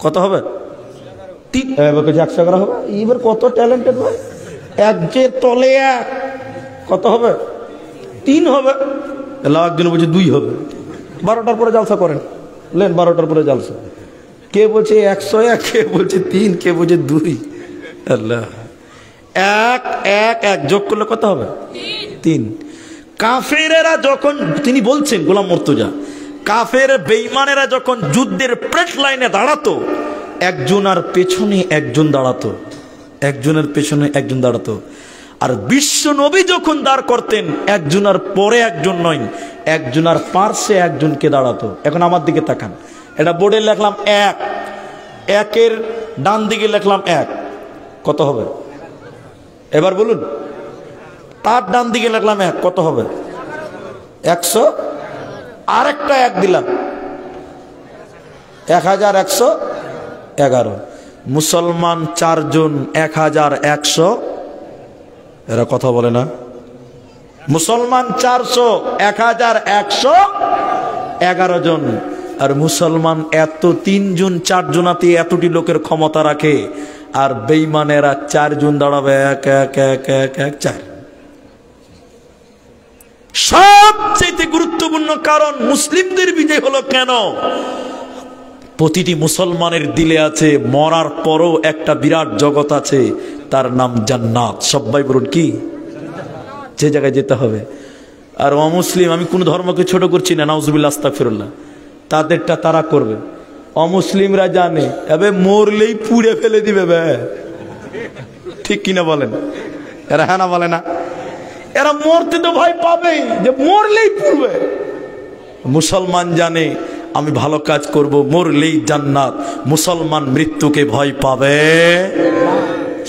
কত হবে? 3, 111 হবে। এবার কত ট্যালেন্টেড ভাই, 1-এর তলে 1 কত হবে? 3 হবে। একদিন বলছে 2 হবে। 12টার পরে জালসা করেন, লেন 12টার পরে জালসা। কে বলছে 101, কে বলছে 3, কে বলছে 2। আল্লাহ, 1 যোগ করলে কত হবে? 3। কাফেরেরা যখন, তিনি বলছেন গোলাম মুর্তজা, কাফের বেঈমানেরা যখন যুদ্ধের প্রেট লাইনে দাঁড়াতো, একজনের পেছনে একজন দাঁড়াতো, একজনের পেছনে একজন দাঁড়াতো। আর বিশ্ব নবী যখন দাঁড় করতেন, একজনের পরে একজন নয়, একজনের পার্শ্বে একজনকে দাঁড়াতো। এখন আমার দিকে তাকান, এটা বোর্ডে লিখলাম 1, একের ডান দিকে লিখলাম 1, কত হবে? এবার বলুন। তার ডান দিকে লিখলাম 1, কত হবে? 100। আরেকটা 1 দিলাম, 1111। মুসলমান 4 জন, 1100। এরা কথা বলে না। মুসলমান 400, 1111 জন। আর মুসলমান এত 3 জন 4 জনাতে এতটি লোকের ক্ষমতা রাখে, আর বেঈমানেরা 4 জন দাঁড়াবে 1 1 1 1 1 4। সবচেয়ে গুরুত্বপূর্ণ কারণ মুসলিমদের বিজয় হলো কেন? প্রতিটি মুসলমানের দিলে আছে মরার পরও একটা বিরাট জগৎ আছে, তার নাম জান্নাত। সবাই বলুন কি? যে জায়গায় যেতে হবে। আর অমুসলিম, আমি কোন ধর্মকে ছোট করছি না, নাউজুবিল্লাহ আস্তাগফিরুল্লাহ, তাদেরটা তারা করবে। অমুসলিমরা জানে এবে মরলেই পুড়ে ফেলে দিবে বে, ঠিক কিনা বলেন? এরা হ্যাঁ না বলে না? এরা মরতে তো ভয় পাবে, যে মরলেই পুড়বে। মুসলমান জানে আমি ভালো কাজ করব, মরলেই জান্নাত। মুসলমান মৃত্যুকে ভয় পাবে?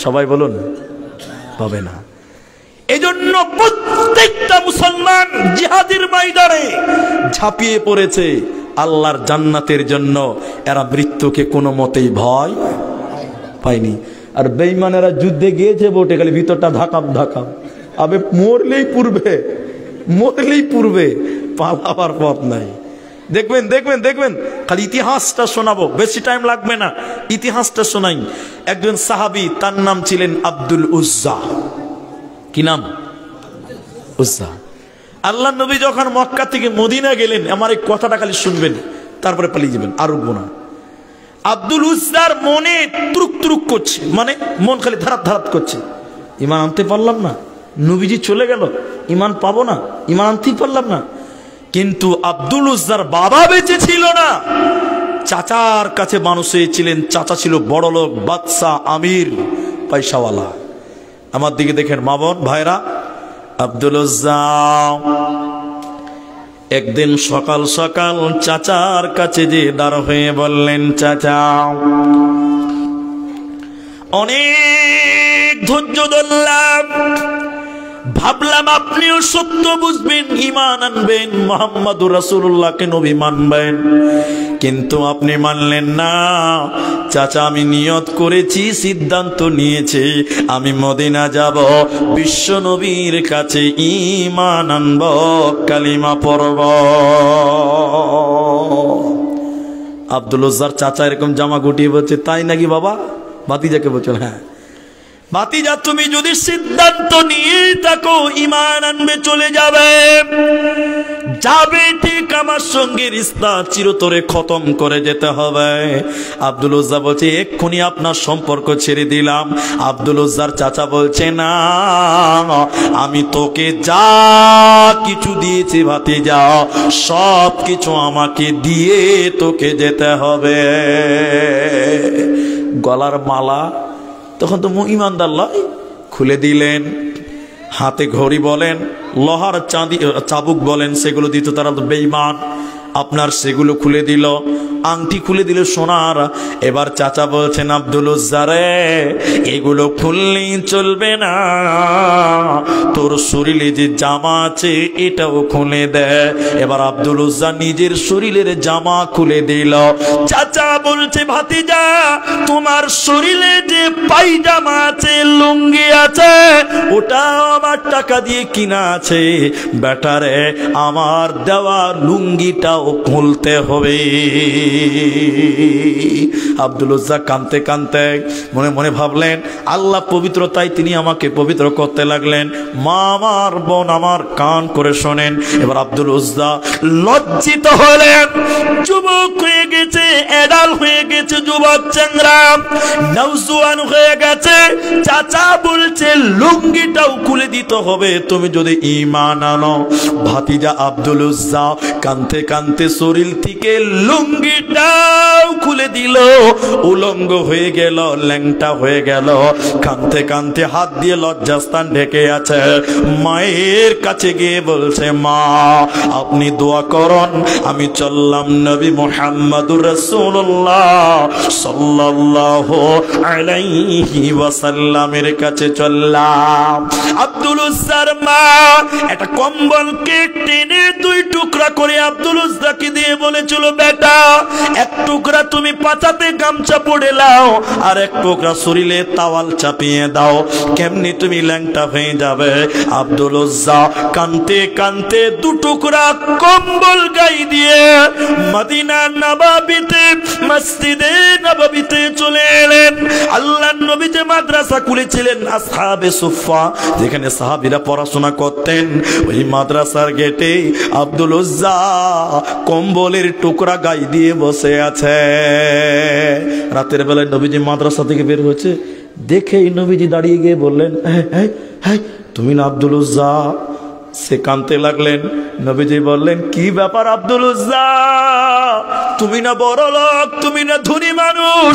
সবাই বলুন, পাবে না। এজন্য প্রত্যেকটা মুসলমান জিহাদের ময়দানে ঝাঁপিয়ে পড়েছে আল্লাহর জান্নাতের জন্য। এরা মৃত্যুকে কোনো মতেই ভয় পায়নি। আর বেঈমানেরা যুদ্ধে গিয়েছে বটে, খালি ভিতরটা ধাকাম ধাকাম, আবে মরলেই পুড়বে, মরলেই পুড়বে, পালাবার পথ নাই। দেখবেন দেখবেন দেখবেন, খালি ইতিহাসটা শোনাবো, বেশি টাইম লাগবে না, ইতিহাসটা শোনাই। একজন সাহাবী, তার নাম ছিলেন আব্দুল উজ্জা। কি নাম? উজ্জা। আল্লাহ নবী যখন মক্কা থেকে মদিনা গেলেন, আমার এই কথাটা খালি শুনবেন, তারপরে পালিয়ে যাবেন, আর উঠবো না। আব্দুল উজ্জার মনে তুরুক তুরুক করছে, মানে মন খালি ধারাত ধারাত করছে, ইমান আনতে পারলাম না, নবীজি চলে গেল, ইমান পাবো না, ইমান আনতেই পারলাম না। কিন্তু আব্দুল উজ্জার বাবা বেঁচে ছিল না, চাচার কাছে মানুষ ছিলেন। চাচা ছিল বড় লোক, বাদশা, আমির, পয়সাওয়ালা। আমার দিকে দেখেন মা বোন ভাইরা, আব্দুল উজ্জা একদিন সকাল সকাল চাচার কাছে যে দাঁড় হয়ে বললেন, চাচা অনেক ধৈর্য ধরলাম, ভাবলাম আপনিও সত্য বুঝবেন, ঈমান আনবেন, মুহাম্মাদুর রাসূলুল্লাহকে নবী মানবেন, কিন্তু আপনি মানলেন না। চাচা আমি নিয়ত করেছি, সিদ্ধান্ত নিয়েছি, আমি মদিনা যাব, বিশ্ব নবীর কাছে ঈমান আনব, কালিমা পড়ব। আব্দুল উজ্জার চাচা এরকম জামা গুটিয়ে বলছে, তাই নাকি বাবা? ভাতিজাকে বলছেন, হ্যাঁ ভাতিজা তুমি যদি সিদ্ধান্ত নিয়ে থাকো ঈমান আনবে, চলে যাবে, যাবে ঠিক, আমার সঙ্গে রিশতা চিরতরে খতম করে যেতে হবে। আব্দুল উজ্জা বলছে, এক্ষুনি আপনার সম্পর্ক ছেড়ে দিলাম। আব্দুল উজ্জার চাচা বলছে, না, আমি তোকে যা কিছু দিয়েছি ভাতিজা, সব কিছু আমাকে দিয়ে তোকে যেতে হবে। গলার মালা তখন তো ইমানদার লয়, খুলে দিলেন। হাতে ঘড়ি বলেন, লোহার চাঁদি চাবুক বলেন, সেগুলো দিত, তারা তো বেঈমান। আপনার সেগুলো খুলে দিল, আংটি খুলে দিল সোনার। এবার চাচা বলছেন, আব্দুল উজ্জা রে, এগুলো খুললেই চলবে না, তোর শরীরে যে জামা আছে এটাও খুলে দে। এবার আব্দুল উজ্জা নিজের শরীরের জামা খুলে দিল। চাচা বলছে, ভাতিজা তোমার শরীরে যে পায়জামা আছে, লুঙ্গি আছে, ওটা আমার টাকা দিয়ে কিনা আছে, বেটারে আমার দেওয়া লুঙ্গিটাও খুলতে হবে। আব্দুল উজ্জা কাঁদতে কাঁদতে মনে মনে ভাবলেন, আল্লাহ পবিত্র, তাই তিনি আমাকে পবিত্র করতে লাগলেন। মা আমার, বোন আমার, কান করে শোনেন। এবার আব্দুল উজ্জা লজ্জিত হলেন, যুবক হয়ে গেছে, এডাল হয়ে গেছে, যুবক চ্যাংরা নওজোয়ান হয়ে গেছে। চাচা বলছে, লুঙ্গিটাও খুলে দিতে হবে তুমি যদি ঈমান আনো। ভাতিজা আব্দুল উজ্জা কাঁদতে কাঁদতে শরীর থেকে লুঙ্গি শরীরটাও খুলে দিল, উলঙ্গ হয়ে গেল, ল্যাংটা হয়ে গেল, কাঁদতে কাঁদতে হাত দিয়ে লজ্জাস্থান ঢেকে আছে। মায়ের কাছে গিয়ে বলছে, মা আপনি দোয়া করুন, আমি চললাম নবী মুহাম্মদুর রাসূলুল্লাহ সাল্লাল্লাহু আলাইহি ওয়াসাল্লামের কাছে চললাম। আব্দুল উজ্জার মা একটা কম্বলকে টেনে দুই টুকরা করে আব্দুল উজ্জাকে দিয়ে বলেছিল, বেটা এক টুকরা তুমি পাছাতে গামছা পড়ে নাও, আর এক টুকরা শরীরে তাওয়াল চাপিয়ে দাও, কেমনি তুমি ল্যাংটা হয়ে যাবে। আব্দুল উজ্জা কানতে কানতে দু টুকরা কম্বল গায়ে দিয়ে মদিনা নববীতে, মসজিদে নববীতে চলে এলেন। আল্লাহর নবী যে মাদ্রাসা খুলেছিলেন আসহাবে সুফা, যেখানে সাহাবীরা পড়াশোনা করতেন, ওই মাদ্রাসার গেটে আব্দুল উজ্জা কম্বলের টুকরা গায়ে দিয়ে বসে আছে। রাতের বেলায় নবীজি মাদ্রাসা থেকে বের হয়েছে, দেখেই নবীজি দাঁড়িয়ে গিয়ে বললেন, তুমি না আব্দুল উজ্জা? সে কাঁদতে লাগলেন। নবীজি বললেন, কি ব্যাপার আব্দুল উজ্জা, তুমি না বড় লোক, তুমি না ধনী মানুষ,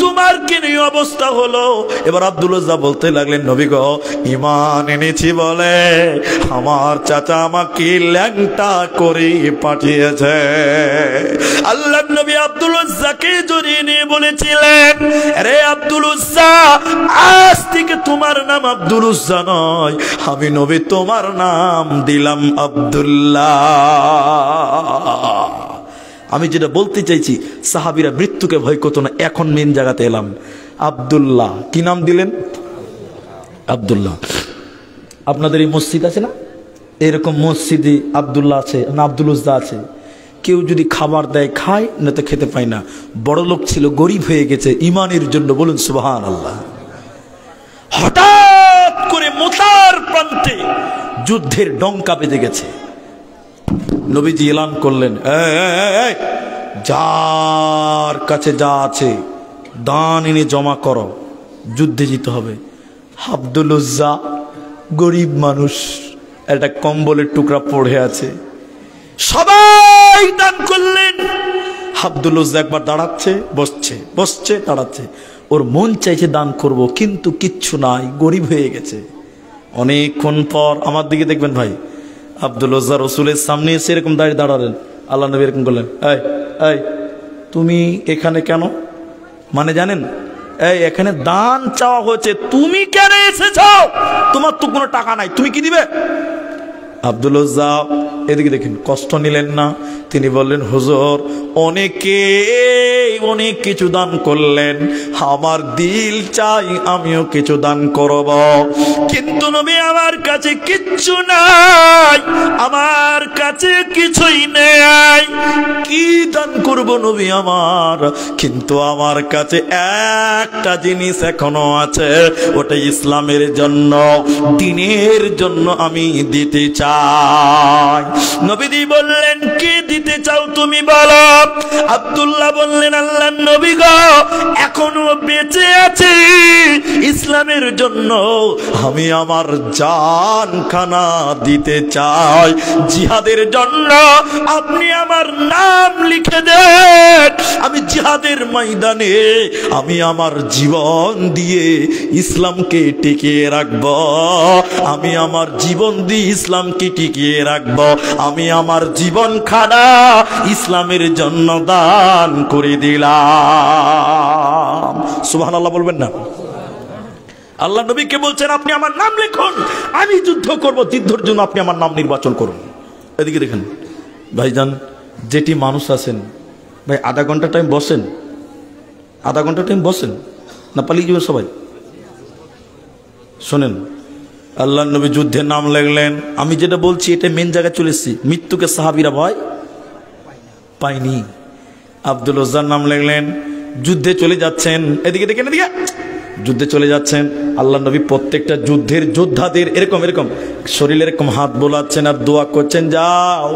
তোমার কি এই অবস্থা হলো? এবার আব্দুল উজ্জা বলতে লাগলেন, নবী গো, ঈমান এনেছি বলে আমার চাচা আমাকে ল্যাংটা করে পাঠিয়েছে। আল্লাহর নবী আব্দুল উজ্জাকে জড়িয়ে নিয়ে বলেছিলেন, আরে আব্দুল উজ্জা, আজ থেকে তোমার নাম আব্দুল উজ্জা নয়, আমি নবী তোমার নাম দিলাম আব্দুল্লাহ। আমি যেটা বলতে চাইছি, সাহাবীরা মৃত্যুকে ভয় করতো না, এখন মেন জায়গাতে এলাম। আব্দুল্লাহ কি নাম দিলেন? আব্দুল্লাহ। আপনাদের এই মসজিদ আছে না, এরকম মসজিদে আব্দুল্লাহ আছে না, আব্দুল উজ্জা আছে। কেউ যদি খাবার দেয় খায়, না তো খেতে পায় না। বড় লোক ছিল, গরিব হয়ে গেছে ইমানের জন্য, বলুন সুবহানাল্লাহ। হঠাৎ করে মুতার প্রান্তে যুদ্ধের ডঙ্কা বেজে গেছে। নবীজি এলান করলেন, যার কাছে যা আছে দান এনে জমা করো, যুদ্ধে যেতে হবে। আব্দুল উজ্জা গরিব মানুষ, একটা কম্বলের টুকরা পড়ে আছে, সবাই দান করলেন। আব্দুল উজ্জা একবার দাঁড়াচ্ছে, বসছে, বসছে, দাঁড়াচ্ছে। ওর মন চাইছে দান করব, কিন্তু কিচ্ছু নাই, গরিব হয়ে গেছে। অনেকক্ষণ পর আমার দিকে দেখবেন ভাই, আব্দুল উজ্জা রসুলের সামনে এসে এরকম দাঁড়িয়ে দাঁড়ালেন। আল্লাহ নবী এরকম করলেন, এই তুমি এখানে কেন? মানে জানেন, এখানে দান চাওয়া হয়েছে, তুমি কেন এসেছ? তোমার তো কোনো টাকা নাই, তুমি কি দিবে? আব্দুল উজ্জা এদিকে দেখেন, কষ্ট নিলেন না। তিনি বললেন, হুজুর অনেকে অনেক কিছু দান করলেন, আমার দিল চাই আমিও কিছু দান করব, কিন্তু নবী আমার কাছে কিচ্ছু নাই, আমার কাছে কিছুই নেই, কি দান করব নবী আমার? কিন্তু আমার কাছে একটা জিনিস এখনো আছে, ওটা ইসলামের জন্য, দ্বীনের জন্য আমি দিতে চাই। নবীজি বললেন, কি দিতে চাও তুমি বলো? আব্দুল্লাহ বললেন, আল্লাহর নবী গো, এখনো বেঁচে আছি ইসলামের জন্য, আমি আমার জানখানা দিতে চাই জিহাদের জন্য, আপনি আমার নাম লিখে দেন, আমি জিহাদের ময়দানে আমি আমার জীবন দিয়ে ইসলামকে টিকিয়ে রাখব, আমি আমার জীবন দিয়ে ইসলামকে টিকিয়ে রাখব, আমি আমার জীবন খানা ইসলামের জন্য দান করে দিলাম। সুবহানাল্লাহ বলবেন না? আল্লাহ নবীকে বলছেন, আপনি আমার নাম লিখুন, আমি যুদ্ধ করব, যুদ্ধের জন্য আপনি আমার নাম নির্বাচন করুন। এদিকে দেখেন ভাইজান, যেটি মানুষ আছেন ভাই, আধা ঘন্টা টাইম বসেন, আধা ঘন্টা টাইম বসেন, না পালিয়ে যাবেন সবাই। শোনেন, আল্লাহ নবী যুদ্ধের নাম লিখলেন। আমি যেটা বলছি এটা মেন জায়গায় চলে এসেছি। মৃত্যুকে সাহাবীরা ভয় পায়নি। আব্দুল উজ্জার নাম লিখলেন, যুদ্ধে চলে যাচ্ছেন। এদিকে দেখেন, এদিকে যুদ্ধে চলে যাচ্ছেন। আল্লাহ নবী প্রত্যেকটা যুদ্ধের যোদ্ধাদের এরকম এরকম শরীরে এরকম হাত বোলাচ্ছেন আর দোয়া করছেন, যাও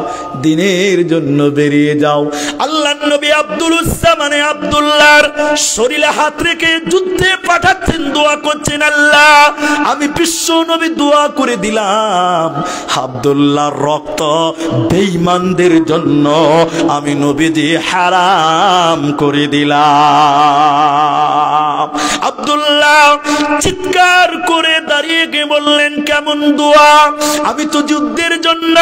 দিনের জন্য বেরিয়ে যাও। আল্লাহ নবী আব্দুল উজ্জা মানে আব্দুল্লাহর শরীরে হাত রেখে যুদ্ধে পাঠাচ্ছেন, দোয়া করছেন, আল্লাহ আমি বিশ্ব নবী দোয়া করে দিলাম আব্দুল্লাহর রক্ত বেঈমানদের জন্য আমি নবীজি হারাম করে দিলাম। আব্দুল্লাহ চিৎকার করে দাঁড়িয়ে গিয়ে বললেন, কেমন দোয়া? আমি তো যুদ্ধের জন্য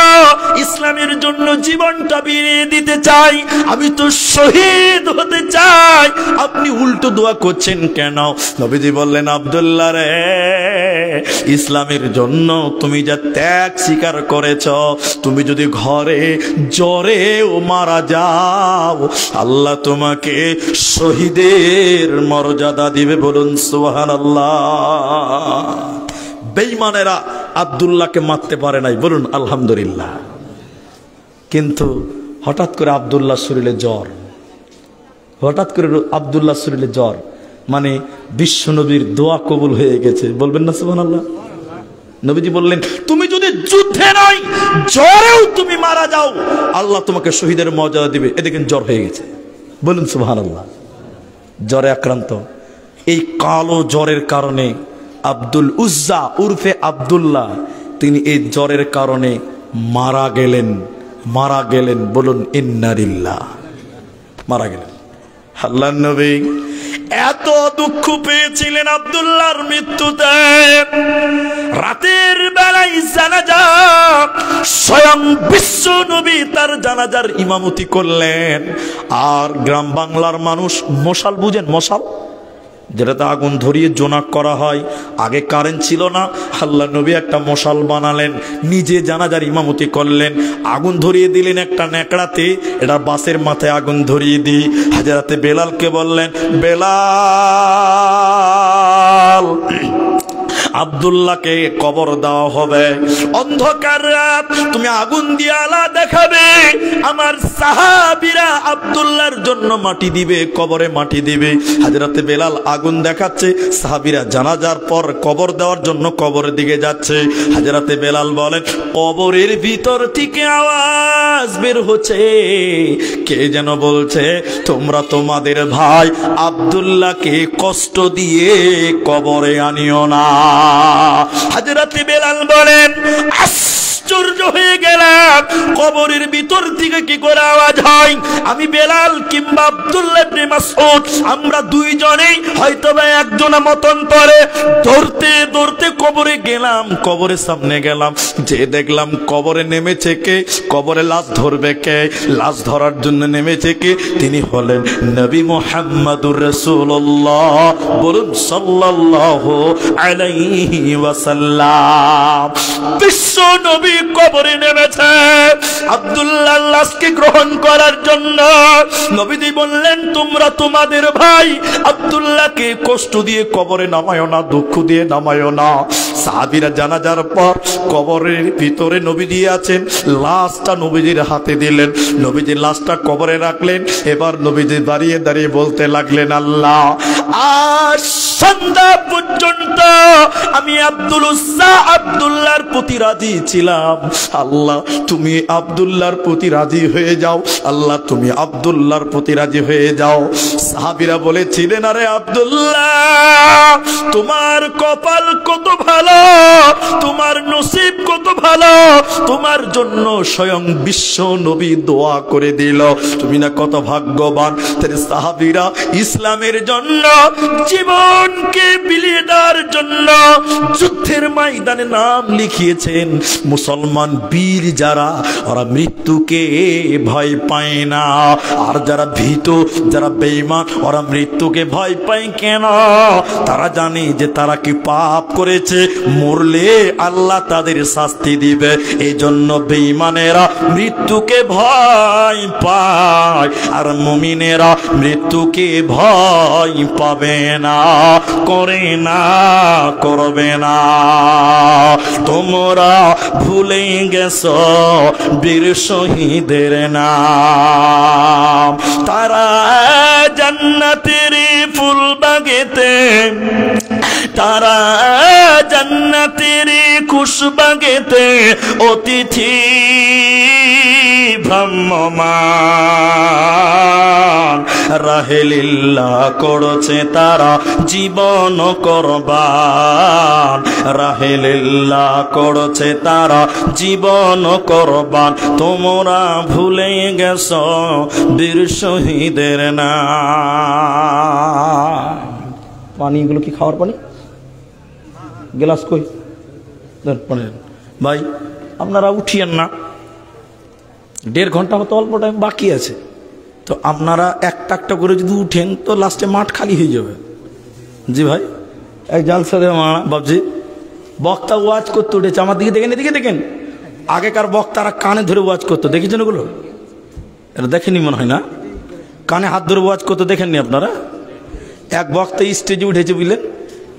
ইসলামের জন্য জীবনটা বিলিয়ে দিতে চাই, আমি তো শহীদ হতে চাই, আপনি উল্টো দোয়া করছেন কেন? নবীজি বললেন, আব্দুল্লাহ রে, ইসলামের জন্য তুমি যা ত্যাগ স্বীকার করেছ, তুমি যদি ঘরে জ্বরেও মারা যাও আল্লাহ তোমাকে শহীদের মর্যাদা দিবে। বলুন সুবহানাল্লাহ। বেঈমানেরা আব্দুল্লাহকে মারতে পারে নাই, বলুন আলহামদুলিল্লাহ। কিন্তু হঠাৎ করে আব্দুল্লাহ শরীরে জ্বর, হঠাৎ করে আব্দুল্লাহ শরীরে জ্বর, মানে বিশ্বনবীর দোয়া কবুল হয়ে গেছে। বলবেন না সুবহানাল্লাহ? নবীজি বললেন, তুমি যদি যুদ্ধে নয় জ্বরেও তুমি মারা যাও আল্লাহ তোমাকে শহীদের মর্যাদা দিবে। এ দেখেন জ্বর হয়ে গেছে, বলুন সুবহানাল্লাহ। জ্বরে আক্রান্ত, এই কালো জ্বরের কারণে আব্দুল উজ্জা উর্ফে আব্দুল্লাহ তিনি এই জ্বরের কারণে মারা গেলেন। মারা গেলেন, বলুন ইন্না লিল্লাহ, মারা গেলেন। আল্লাহর নবী এত দুঃখ পেয়েছিলেন আব্দুল্লাহর মৃত্যুতে, রাতের বেলায় জানাজা, স্বয়ং বিশ্ব নবী তার জানাজার ইমামতি করলেন। আর গ্রাম বাংলার মানুষ মশাল বুঝেন, মশাল যেটাতে আগুন ধরিয়ে জোনাক করা হয়, আগে কারেন্ট ছিল না, আল্লাহ নবী একটা মশাল বানালেন, নিজে জানাজার ইমামতি করলেন, আগুন ধরিয়ে দিলেন একটা ন্যাকড়াতে, এটা বাসের মাথায় আগুন ধরিয়ে দিই। হাজরাতে বেলালকে বললেন, বেলাল আব্দুল্লাহকে কবর দেওয়া হবে, অন্ধকার রাত, তুমি আগুন দিয়ে আলা দেখাবে, আমার সাহাবীরা আব্দুল্লাহর জন্য মাটি দিবে, কবরে মাটি দিবে। হযরতে বেলাল আগুন দেখাচ্ছে, সাহাবীরা জানাজার পর কবর দেওয়ার জন্য কবরের দিকে যাচ্ছে। হযরতে বেলাল বলেন, কবরের ভিতর থেকে আওয়াজ বের হচ্ছে, কে যেন বলছে, তোমরা তোমাদের ভাই আব্দুল্লাহকে কষ্ট দিয়ে কবরে আনিও না। হযরতে বেলাল বলেন, আশ্চর্য হয়ে গেলাম, কবরের ভিতর থেকে কি করে আওয়াজ হয়? আমি বেলাল কিংবা আব্দুল্লাহ ইবনে মাসউদ, আমরা দুইজনেই হয়তোবা একজন মতান্তরে ধরতে ধরতে কবরে গেলাম, কবরের সামনে গেলাম, যে দেখলাম কবরে নেমেছে কে, কবরে লাশ ধরবে কে, লাশ ধরার জন্য নেমেছে কে, তিনি হলেন নবী মুহাম্মদুর রাসূলুল্লাহ, বলুন সাল্লাল্লাহু আলাইহি ওয়াসাল্লাম। বিশ্ব নবী কবরে নেমেছে আব্দুল্লাহর লাশকে গ্রহণ করার জন্য। নবীজি বললেন, তোমরা তোমাদের ভাই আব্দুল্লাহকে কষ্ট দিয়ে কবরে নামায়ো না, দুঃখ দিয়ে নামায়ো না। সাহাবীরা জানাজার পর কবরের ভিতরে নবীজি আছেন, লাশটা নবীজির হাতে দিলেন, নবীজি লাশটা কবরে রাখলেন। এবার নবীজি দাঁড়িয়ে দাঁড়িয়ে বলতে লাগলেন, আল্লাহ আজ সন্ধ্যা পর্যন্ত আমি আব্দুল উজ্জা আব্দুল্লাহর প্রতি রাজি ছিলাম, আল্লাহ তুমি আব্দুল্লাহর প্রতি রাজি হয়ে যাও, আল্লাহ তুমি আব্দুল্লাহর প্রতি রাজি হয়ে যাও। সাহাবীরা বলেছিলেন, আরে আব্দুল্লাহ তোমার কপাল কত ভালো, তোমার নসিব কত ভালো, তোমার জন্য স্বয়ং বিশ্ব নবী দোয়া করে দিল, তুমি না কত ভাগ্যবান। তাহলে সাহাবীরা ইসলামের জন্য জীবনকে বিলিয়ে দেওয়ার জন্য যুদ্ধের ময়দানে নাম লিখিয়েছেন। মুসলমান বীর যারা, ওরা মৃত্যুকে ভয় পায় না, আর যারা ভীত, যারা বেঈমান, ওরা মৃত্যুকে ভয় পায় কেন? তারা জানে যে তারা কি পাপ করেছে, মরলে আল্লাহ তাদের শাস্তি দিবে, এই জন্য বেঈমানেরা মৃত্যুকে ভয় পায়, আর মুমিনেরা মৃত্যুকে ভয় পাবে না, করে না, করবে না। তোমরা ভুলে গেছো বীর শহীদের নাম, তারা জান্নাতের ফুল বাগেতে তারা জান্নাতের খুশবাগেতে অতিথি ভ্রাম্যমান, রাহে লিল্লাহ করছে তারা জীবন কোরবান, রাহে লিল্লাহ করছে তারা জীবন কোরবান। তোমরা ভুলে গেছো বীর শহীদের নাম। পানি এগুলো কি খাওয়ার পানি? গ্লাস কই ভাই? আপনারা উঠিয়েন না, 1.5 ঘন্টা মতো অল্প টাইম বাকি আছে। তো আপনারা একটা একটা করে যদি উঠেন তো লাস্টে মাঠ খালি হয়ে যাবে। জি ভাই, এক জালসা দে মারা বাবজি, বক্তা ওয়াজ করতে উঠেছে, আমার দিকে দেখেন, এদিকে দেখেন। আগেকার বক্তারা কানে ধরে ওয়াজ করতো, দেখেছেন ওগুলো? এটা দেখেনি মনে হয় না? কানে হাত ধরে ওয়াজ করতো, দেখেননি আপনারা? এক বক্তা স্টেজে উঠেছে বুঝলেন,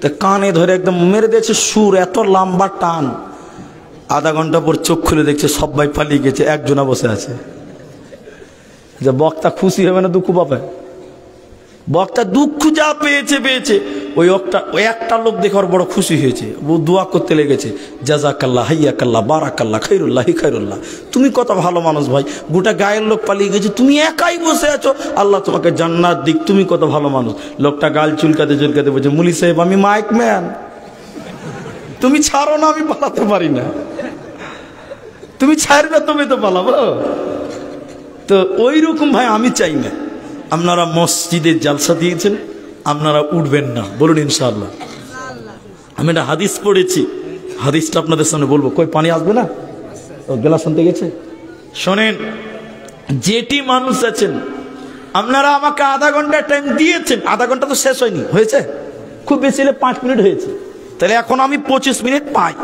তো কানে ধরে একদম মেরে দিয়েছে সুর, এত লম্বা টান। আধা ঘন্টা পর চোখ খুলে দেখছে সবাই পালিয়ে গেছে, একজনা বসে আছে। যে বক্তা খুশি হবে না দুঃখ পাবে? বক্তা দুঃখ যা পেয়েছে পেয়েছে, ওই একটা লোক দেখে ওর বড় খুশি হয়েছে, ও দোয়া করতে লেগেছে, জাযাকাল্লাহ, হাইয়াকাল্লাহ, বারাকাল্লাহ, খাইরুল্লাহ, খাইরুল্লাহ। তুমি কত ভালো মানুষ ভাই, গোটা গায়ের লোক পালিয়ে গেছে, তুমি একাই বসে আছো, আল্লাহ তোমাকে জান্নাত দিক, তুমি কত ভালো মানুষ। লোকটা গাল চুলকাতে চুলকাতে বলছে, মুলি সাহেব আমি মাইক ম্যান, তুমি ছাড়ো না, আমি পালাতে পারি না, তুমি ছাড়বে তুমি তো পালাবো। তো ওই রকম ভাই আমি চাই না। আপনারা মসজিদে জালসা দিয়েছেন, আপনারা উঠবেন না, বলুন ইনশাআল্লাহ। আমি একটা হাদিস পড়েছি, হাদিসটা আপনাদের সামনে বলবো। কই পানি আসবে না? ও গেলা শুনতে গেছে। শোনেন, যেটি মানুষ আছেন, আপনারা আমাকে আধা ঘন্টা টাইম দিয়েছেন, আধা ঘন্টা তো শেষ হয়নি, হয়েছে খুব বেশি হলে 5 মিনিট হয়েছে, তাহলে এখন আমি 25 মিনিট পাই।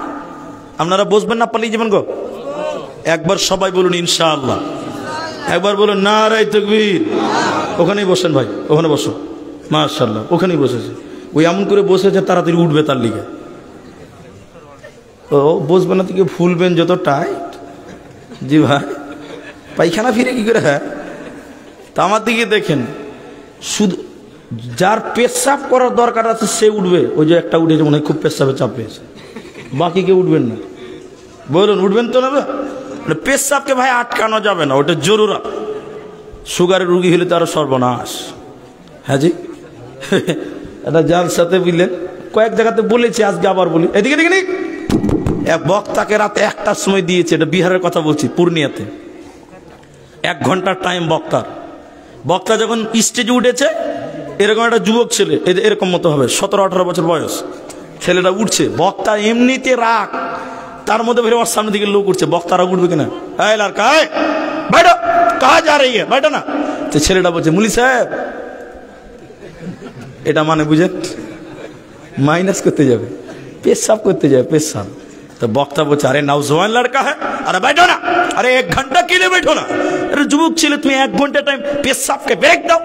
আপনারা বসবেন না, পালিয়ে যাবেন গো। একবার সবাই বলুন ইনশাআল্লাহ, একবার বলুন নারায়ে তাকবীর। ওখানেই বসেন ভাই, ওখানে বসো, মাশাআল্লাহ, ওখানেই বসেছে। ওই এমন করে বসেছে তাড়াতাড়ি উঠবে তার লিগে। ও বসবে না থেকে ফুলবেন যত টাইট। জি ভাই, পায়খানা ফিরে কি করে? হ্যাঁ, তা আমার দিকে দেখেন, শুধু যার পেশাব করার দরকার আছে সে উঠবে। ওই যে একটা উঠেছে মনে হয় খুব পেশাবে চাপ পেয়েছে, বাকি কেউ উঠবেন না। বলুন উঠবেন তো না? পেশাবকে ভাই আটকানো যাবে না, ওটা জরুরত। সুগারের রুগী হলে তো আরো সর্বনাশ। হ্যাঁ জি, এটা যার সাথে বুঝলেন, কয়েক জায়গাতে বলেছি, আজকে আবার বলি। এদিকে দেখেনি, এক বক্তাকে রাত 1টার সময় দিয়েছে, এটা বিহারের কথা বলছি, পূর্ণিয়াতে 1 ঘন্টার টাইম বক্তার। বক্তা যখন স্টেজে উঠেছে, এরকম একটা যুবক ছেলে, এরকম মতো হবে 17-18 বছর বয়স, ছেলেটা উঠছে। বক্তা এমনিতে রাগ, তার মধ্যে ভেবে ওর সামনে দিকে লোক উঠছে, বক্তারা উঠবে কিনা? এই লড়কা बैठो, कहाँ जा रही है, बैठो ना। तो ছেলেটা বলছে, মুলি সাহেব, এটা মানে বুঝেন মাইনাস করতে যাবে, পেশাব করতে যাবে, পেশাব। तो বক্তা বলছে, अरे नौजवान लड़का है, अरे बैठो ना, अरे 1 घंटा के लिए बैठो ना। अरे যুবক ছেলে, তুমি 1 ঘন্টা টাইম পেশাবকে ব্রেক দাও।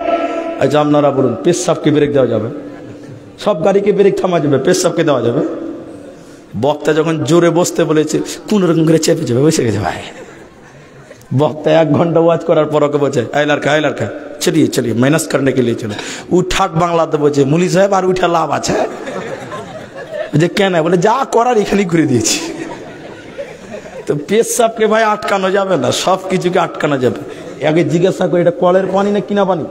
আচ্ছা আপনারা বলুন, পেশাবকে ব্রেক দেওয়া যাবে? সব গাড়িকে ব্রেক থামা যাবে, পেশাবকে দেওয়া যাবে? বক্তা যখন জোরে বসতে বলেছে, কোন রকম করে চেপে চেপে বসে গেছে ভাই। বক্তা 1 ঘন্টা ওয়াজ করার পর ওকে বলছে, এই লড়কা চলিয়ে চলিয়ে মাইনাস করনে কে লিয়ে চলো। ও ঠাট বাংলাতে বলছে, মুলি সাহেব আর উঠা লাভ আছে? যে কেন? বলে যা করার এখানেই করে দিয়েছি। তো পেশাবকে ভাই আটকানো যাবে না, সব কিছুকে আটকানো যাবে। আগে জিজ্ঞাসা করে, এটা কলের পানি না কিনা পানি?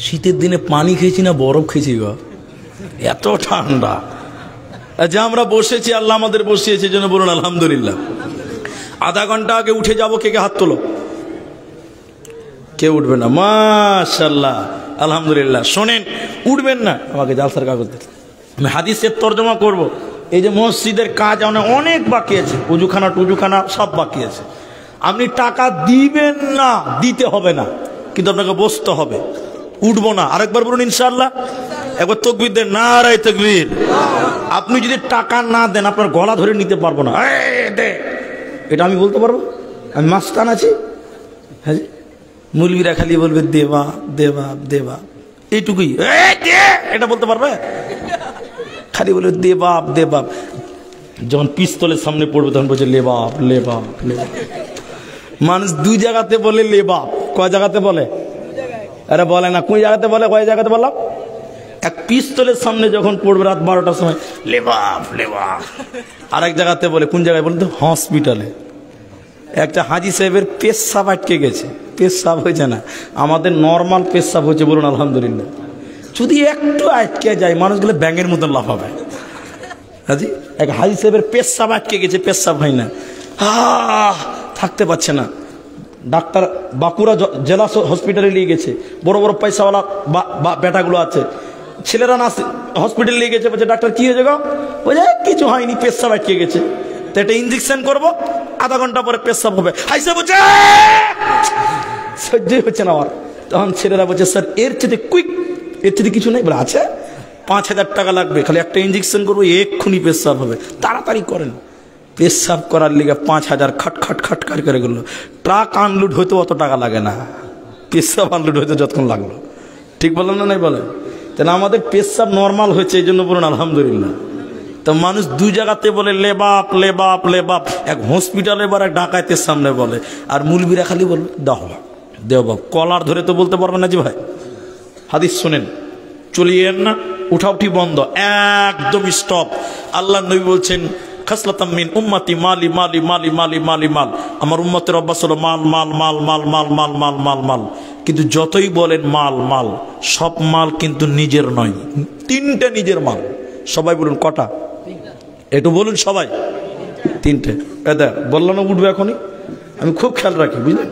শীতের দিনে পানি খেয়েছি না বরফ খেয়েছি গো, এত ঠান্ডা। যে আমরা বসেছি, আল্লাহ আমাদের বসিয়েছে, জন্য বলুন আলহামদুলিল্লাহ। আধা ঘন্টা আগে উঠে যাবো, কে কে হাত তোলো? কেউ উঠবে না, মাশাআল্লাহ, আলহামদুলিল্লাহ। শোনেন, উঠবেন না, আমাকে জালসার কাগজ দিতে, আমি হাদিসের তর্জমা করব। এই যে মসজিদের কাজ অনেক বাকি আছে, উজুখানা টুজুখানা সব বাকি আছে। আপনি টাকা দিবেন না, দিতে হবে না, কিন্তু আপনাকে বসতে হবে। উঠবো না, আরেকবার বলুন ইনশাআল্লাহ। একবার তাকবীর দেন, নারায়ে তাকবীর। আপনি যদি টাকা না দেন, আপনার গলা ধরে নিতে পারবো না, এটা আমি বলতে পারবো? আমি মাস্তান আছি? হ্যাঁ, মুলবিরা খালি বলবে দেবা দেবা দেবা, এইটুকুই। এটা বলতে পারবে? খালি বলবে দেবাব দেবাব। যখন পিস্তলের সামনে পড়বে তখন বলছে লে বাপ লে বাপ লে বাপ। মানুষ দুই জায়গাতে বলে লে বাপ, কয় জায়গাতে বলে? আরে বলে না, কোন জায়গাতে বলে, কয় জায়গাতে বললাম? এক পিস্তলের সামনে যখন পড়বে রাত 12টার সময় লে বাপ লে বাপ। আর এক জায়গাতে বলে, কোন জায়গায় বলুন তো? হসপিটালে। একটা হাজি সাহেবের পেশাব আটকে গেছে, পেশাব হয়েছে না, আমাদের নর্মাল পেশাব হচ্ছে, বলুন আলহামদুলিল্লাহ। যদি একটু আটকে যায় মানুষগুলো ব্যাঙের মতন লাফাবে। হাজি এক হাজি সাহেবের পেশাব আটকে গেছে, পেশাব হয় না, থাকতে পারছে না। ডাক্তার বাঁকুড়া জেলা হসপিটালে নিয়ে গেছে, বড় বড় পয়সাওয়ালা বেটাগুলো আছে, ছেলেরা না হসপিটালে নিয়ে গেছে। বলছে ডাক্তার কি হয়েছে গো? বলছে কিছু হয়নি, পেশাব আটকে গেছে। তো একটা ইঞ্জেকশন করবো, আধা ঘন্টা পরে পেশাব হবে। হাইসা বলছে সহ্যই হচ্ছে না আমার। তখন ছেলেরা বলছে স্যার এর চেয়ে কুইক, এর চেয়ে কিছু নেই? বলে আছে, 5,000 টাকা লাগবে, খালি একটা ইঞ্জেকশন করবো, এক্ষুনি পেশাব হবে, তাড়াতাড়ি করেন। পেশাব করার লিগে 5,000 খট খট খট করে গেল। ট্রাক আনলোড হয়তো অত টাকা লাগে না, পেশাব আনলোড হয়তো যতক্ষণ লাগলো। ঠিক বললাম না? নাই বলে? তাহলে আমাদের পেশাব নর্মাল হয়েছে, এই জন্য বলুন আলহামদুলিল্লাহ। তো মানুষ দুই জায়গাতে বলে লে বাপ লে বাপ লে বাপ, এক হসপিটালে এবার এক ডাকাতের সামনে বলে, আর মুলবিরা খালি বলবে দাও দেও বাপ। কলার ধরে তো বলতে পারবে না যে ভাই হাদিস শোনেন, চলিয়েন না, উঠাউঠি বন্ধ, একদম স্টপ। আল্লাহ নবী বলছেন খাসলাতাম মিন উম্মতি মালি মালি মালি মালি মালি মাল, আমার উম্মতের অভ্যাস হলো মাল মাল মাল মাল মাল মাল মাল মাল মাল। কিন্তু যতই বলেন মাল মাল, সব মাল কিন্তু নিজের নয়, 3টে নিজের মাল। সবাই বলুন কটা? একটু বলুন সবাই। 3টে। এটা বললাম না উঠবে এখনই, আমি খুব খেয়াল রাখি, বুঝলেন,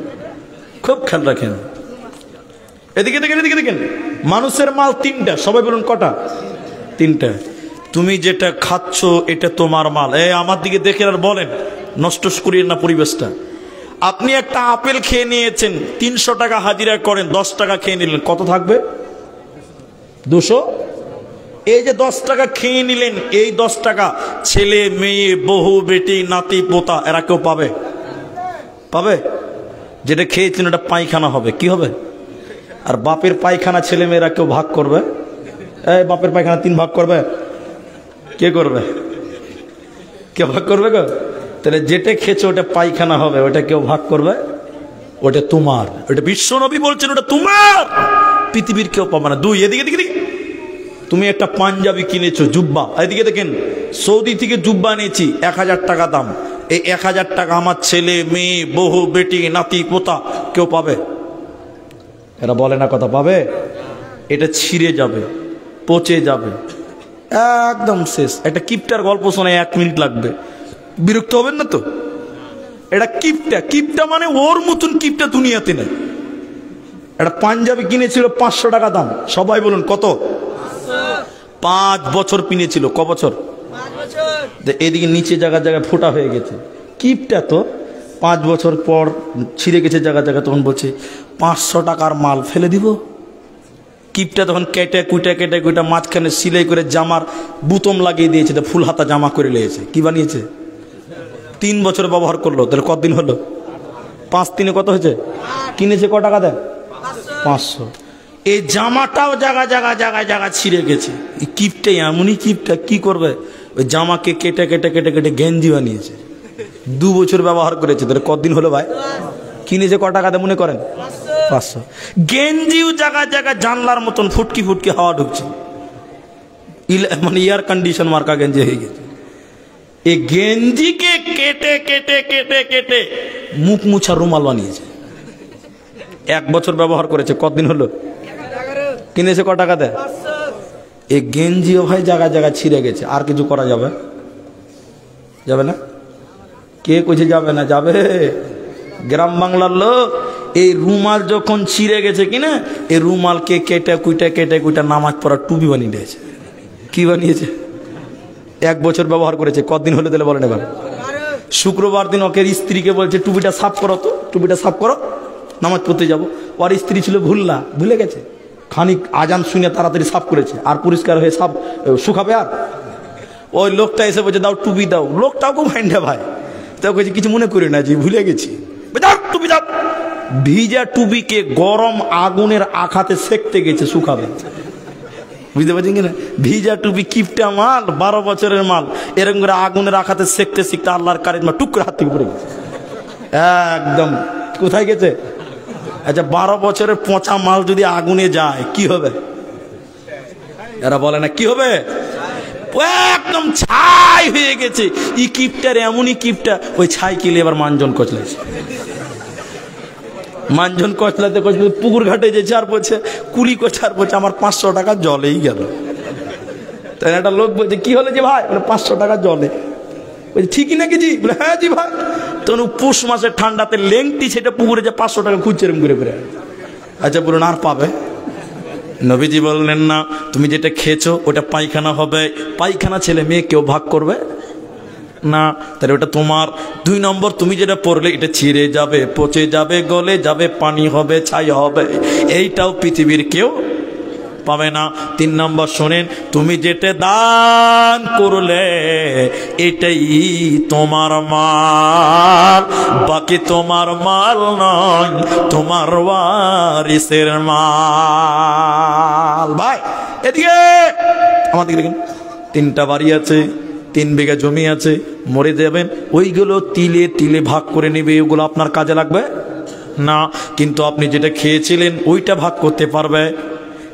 খুব খেয়াল রাখেন। এদিকে দেখেন, এদিকে দেখেন, মানুষের মাল 3টা। সবাই বলুন কটা? 3টা। তুমি যেটা খাচ্ছ এটা তোমার মাল। আমার দিকে দেখে আর বলেন, নষ্ট করিয়েন না পরিবেশটা। আপনি একটা আপেল খেয়ে নিয়েছেন, 300 টাকা হাজিরা করেন, 10 টাকা খেয়ে নিলেন, কত থাকবে? 200। এই যে 10 টাকা খেয়ে নিলেন, এই 10 টাকা ছেলে মেয়ে বহু বেটি নাতি পোতা এরা কেউ পাবে? পাবে? যেটা খেয়েছেন ওটা পায়খানা হবে, কি হবে? আর বাপের পায়খানা ছেলে মেয়েরা কেউ ভাগ করবে? এই বাপের পায়খানা 3 ভাগ করবে? কে করবে? কে ভাগ করবে গো? তাহলে যেটা খেয়েছে ওটা পায়খানা হবে, ওটা কেউ ভাগ করবে? ওটা তোমার। ওটা বিশ্ব নবী বলছেন ওটা তোমার, পৃথিবীর কেউ পাবে না। 2, এদিকে দিকে দিকে, তুমি একটা পাঞ্জাবি কিনেছো, জুব্বা, এদিকে দেখেন, সৌদি থেকে জুব্বা নিয়েছি, 1000 টাকা দাম। এই 1000 টাকা আমার ছেলে মেয়ে বহু বেটি নাতি পোতা কেউ পাবে? এরা বলে না কথা, পাবে? এটা ছিঁড়ে যাবে, পচে যাবে, একদম শেষ। একটা কিপটার গল্প শোনায় 1 মিনিট লাগবে, বিরক্ত হবেন না তো? এটা কিপটা, কিপটা মানে ওর মতন কিপটা দুনিয়াতে নেই। একটা পাঞ্জাবি কিনেছিল 500 টাকা দাম। সবাই বলুন কত? 5 বছর কিনেছিল। ক বছর? 5 বছর। এদিকে নিচে জায়গা জায়গায় ফোটা হয়ে গেছে, কিপটা তো 5 বছর পর ছিঁড়ে গেছে জায়গা জায়গা। তখন বলছে 500 টাকার মাল ফেলে দিব। কিপটা তখন কেটে কুইটা মাঝখানে সিলাই করে জামার বুতম লাগিয়ে দিয়েছে, ফুল হাতা জামা করে নিয়েছে। কি বানিয়েছে? 3 বছর ব্যবহার করলো, তাহলে কতদিন হলো? 5 3 কত হয়েছে? কিনেছে ক টাকা দেয়? 500। এই জামাটাও জায়গা জায়গা জায়গায় জায়গা ছিঁড়ে গেছে। এই কিপটা এমনই কিপটা, কি করবে? ওই জামাকে কেটে কেটে কেটে কেটে গেঞ্জি বানিয়েছে। 2 বছর ব্যবহার করেছে, তাহলে কতদিন হলো ভাই? কিনেছে ক টাকা দেয় মনে করেন? 500। গেঞ্জিও জায়গা জায়গা জানলার মতন ফুটকি ফুটকি হাওয়া ঢুকছে, মানে এয়ার কন্ডিশন মার্কা গেঞ্জি হয়ে গেছে। এই গেঞ্জিকে কেটে কেটে কেটে কেটে মুখ মুছার রুমাল বানিয়েছে। 1 বছর ব্যবহার করেছে, কতদিন হলো? কিনেছে ক টাকা দেয়? এই গেঞ্জিও ভাই জায়গা জায়গা ছিঁড়ে গেছে। আর কিছু করা যাবে? যাবে না? কে কইছে যাবে না? যাবে। গ্রাম বাংলার লোক এই রুমাল যখন ছিঁড়ে গেছে কিনা, এই রুমালকে কেটে কুইটা নামাজ পড়ার টুপি বানিয়ে দিয়েছে। কি বানিয়েছে? 1 বছর ব্যবহার করেছে, কতদিন হলো তাহলে বলেন এবার? শুক্রবার দিন ওকে স্ত্রীকে বলছে টুপিটা সাফ করো, তো টুপিটা সাফ করো, নামাজ পড়তে যাবো। ওর স্ত্রী ছিল ভুলে গেছে, খানিক আজান শুনে তাড়াতাড়ি সাফ করেছে, আর পরিষ্কার হয়ে সাফ শুকাবে? আর ওই লোকটা এসে বলছে দাও টুপি দাও। লোকটাও খুব ভাইন্ডা ভাই, তাও বলছে কিছু মনে করি না যে ভুলে গেছি, টুপি দাও। ভিজা টুপিকে গরম আগুনের আঘাতে সেকতে গেছে, শুকাবে। বুঝতে পারছেন কিনা? ভিজা টুপি কিপটা মাল, 12 বছরের মাল, এরকম করে আগুনে রাখাতে শিখতে শিখতে আল্লাহর কারিজমা টুক করে হাত থেকে পড়ে গেছে একদম। কোথায় গেছে? আচ্ছা 12 বছরের পচা মাল যদি আগুনে যায় কি হবে? এরা বলে না কি হবে? একদম ছাই হয়ে গেছে। ই কিপটার এমনই কিপটা, ওই ছাই কিলে এবার মানজন কচলাইছে। মানজন কচলাতে কচলাতে পুকুর ঘাটে যে ছাড় পড়ছে, কুলি ছাড় পড়ছে, আমার 500 টাকা জলেই গেল। তাই একটা লোক বলছে কি হলে যে ভাই? বলে 500 টাকা জলে। বলছে ঠিকই নাকি জি? বলে হ্যাঁ জি ভাই। তখন পৌষ মাসের ঠান্ডাতে লেংটি সেটা পুকুরে যে 500 টাকা খুঁজছে এরকম করে করে। আচ্ছা বলুন আর পাবে? নবীজি বললেন না, তুমি যেটা খেয়েছো ওটা পায়খানা হবে, পায়খানা ছেলে মেয়ে কেউ ভাগ করবে না, তাহলে ওটা তোমার। 2 নম্বর, তুমি যেটা পড়লে এটা ছিঁড়ে যাবে, পচে যাবে, গলে যাবে, পানি হবে, ছাই হবে, এইটাও পৃথিবীর কেউ পাবে না। 3 নম্বর শোনেন, তুমি যেটা দান করলে এটাই তোমার মাল, বাকি তোমার মাল নয়, তোমার ওয়ারিসের মাল। ভাই এদিকে আমাদের দেখেন, 3টা বাড়ি আছে, 3 বিঘা জমি আছে, মরে যাবেন, ওইগুলো তিলে তিলে ভাগ করে নেবে, ওগুলো আপনার কাজে লাগবে না। কিন্তু আপনি যেটা খেয়েছিলেন ওইটা ভাগ করতে পারবে,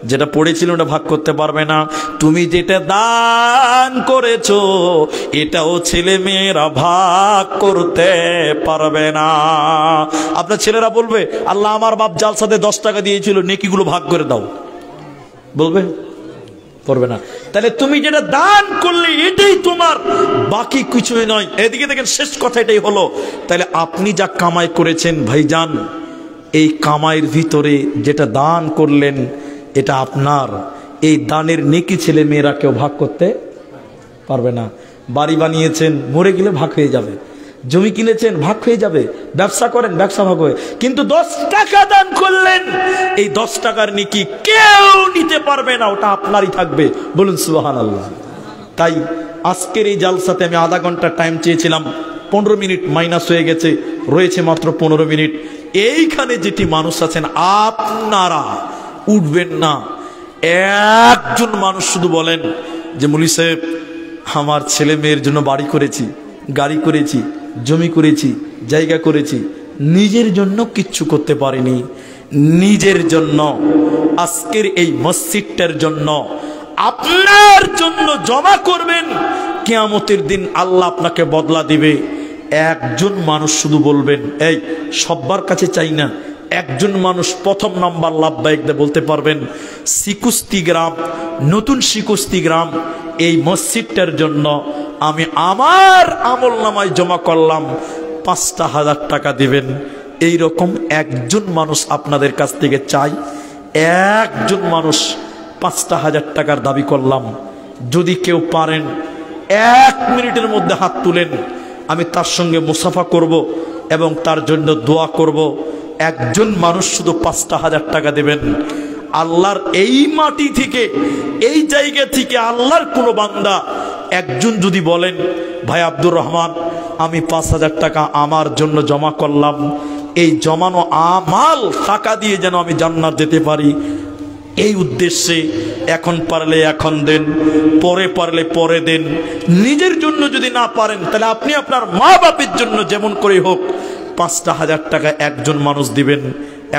যেটা পড়েছিল ওটা ভাগ করতে পারবে না। তুমি যেটা দান করেছো এটাও ছেলে মেয়েরা ভাগ করতে পারবে না। আপনার ছেলেরা বলবে আল্লাহ আমার বাপ জালসাতে 10 টাকা দিয়েছিল, নেকিগুলো ভাগ করে দাও, বলবে? করবে না। তাহলে তুমি যেটা দান করলে এটাই তোমার, বাকি কিছুই নয়। এদিকে দেখেন শেষ কথা এটাই হলো। তাহলে আপনি যা কামাই করেছেন ভাইজান, এই কামাইয়ের ভিতরে যেটা দান করলেন এটা আপনার। এই দানের নেকি ছেলে মেয়েরা কেউ ভাগ করতে পারবে না। বাড়ি বানিয়েছেন, মরে গেলে ভাগ হয়ে যাবে। জমি কিনেছেন, ভাগ হয়ে যাবে। ব্যবসা করেন, ব্যবসা ভাগ হয়ে। কিন্তু 10 টাকা দান করলেন, এই 10 টাকার নেকি কেউ নিতে পারবে না, ওটা আপনারই থাকবে। বলুন সুবহানাল্লাহ। তাই আজকের এই জালসাতে আমি আধা ঘন্টা টাইম চেয়েছিলাম, 15 মিনিট মাইনাস হয়ে গেছে, রয়েছে মাত্র 15 মিনিট। এইখানে যেটি মানুষ আছেন আপনারা উঠবেন না। একজন মানুষ শুধু বলেন যে মুলি সাহেব আমার ছেলে মেয়ের জন্য বাড়ি করেছি, গাড়ি করেছি, জমি করেছি, জায়গা করেছি, নিজের জন্য কিচ্ছু করতে পারিনি। নিজের জন্য আজকের এই মসজিদটার জন্য আপনার জন্য জমা করবেন, কিয়ামতের দিন আল্লাহ আপনাকে বদলা দিবে। একজন মানুষ শুধু বলবেন, এই সবার কাছে চাই না, একজন মানুষ প্রথম নাম্বার লাভবাহিক বলতে পারবেন শিকুস্তি গ্রাম, নতুন শিকুস্তি গ্রাম, এই মসজিদটার জন্য আমি আমার আমল নামায় জমা করলাম 5,000 টাকা দিবেন। এইরকম একজন মানুষ আপনাদের কাছ থেকে চাই। একজন মানুষ 5,000 টাকার দাবি করলাম। যদি কেউ পারেন 1 মিনিটের মধ্যে হাত তুলেন, আমি তার সঙ্গে মুসাফা করব এবং তার জন্য দোয়া করব। একজন মানুষ শুধু 5,000 টাকা দেবেন। আল্লাহর এই মাটি থেকে, এই জায়গা থেকে আল্লাহর কোনো বান্দা একজন যদি বলেন ভাই আব্দুর রহমান আমি 5,000 টাকা আমার জন্য জমা করলাম, এই জমানো আমাল টাকা দিয়ে যেন আমি জান্নাত যেতে পারি, এই উদ্দেশ্যে এখন পারলে এখন দেন, পরে পারলে পরে দেন। নিজের জন্য যদি না পারেন তাহলে আপনি আপনার মা বাপের জন্য যেমন করে হোক 5,000 টাকা একজন মানুষ দিবেন।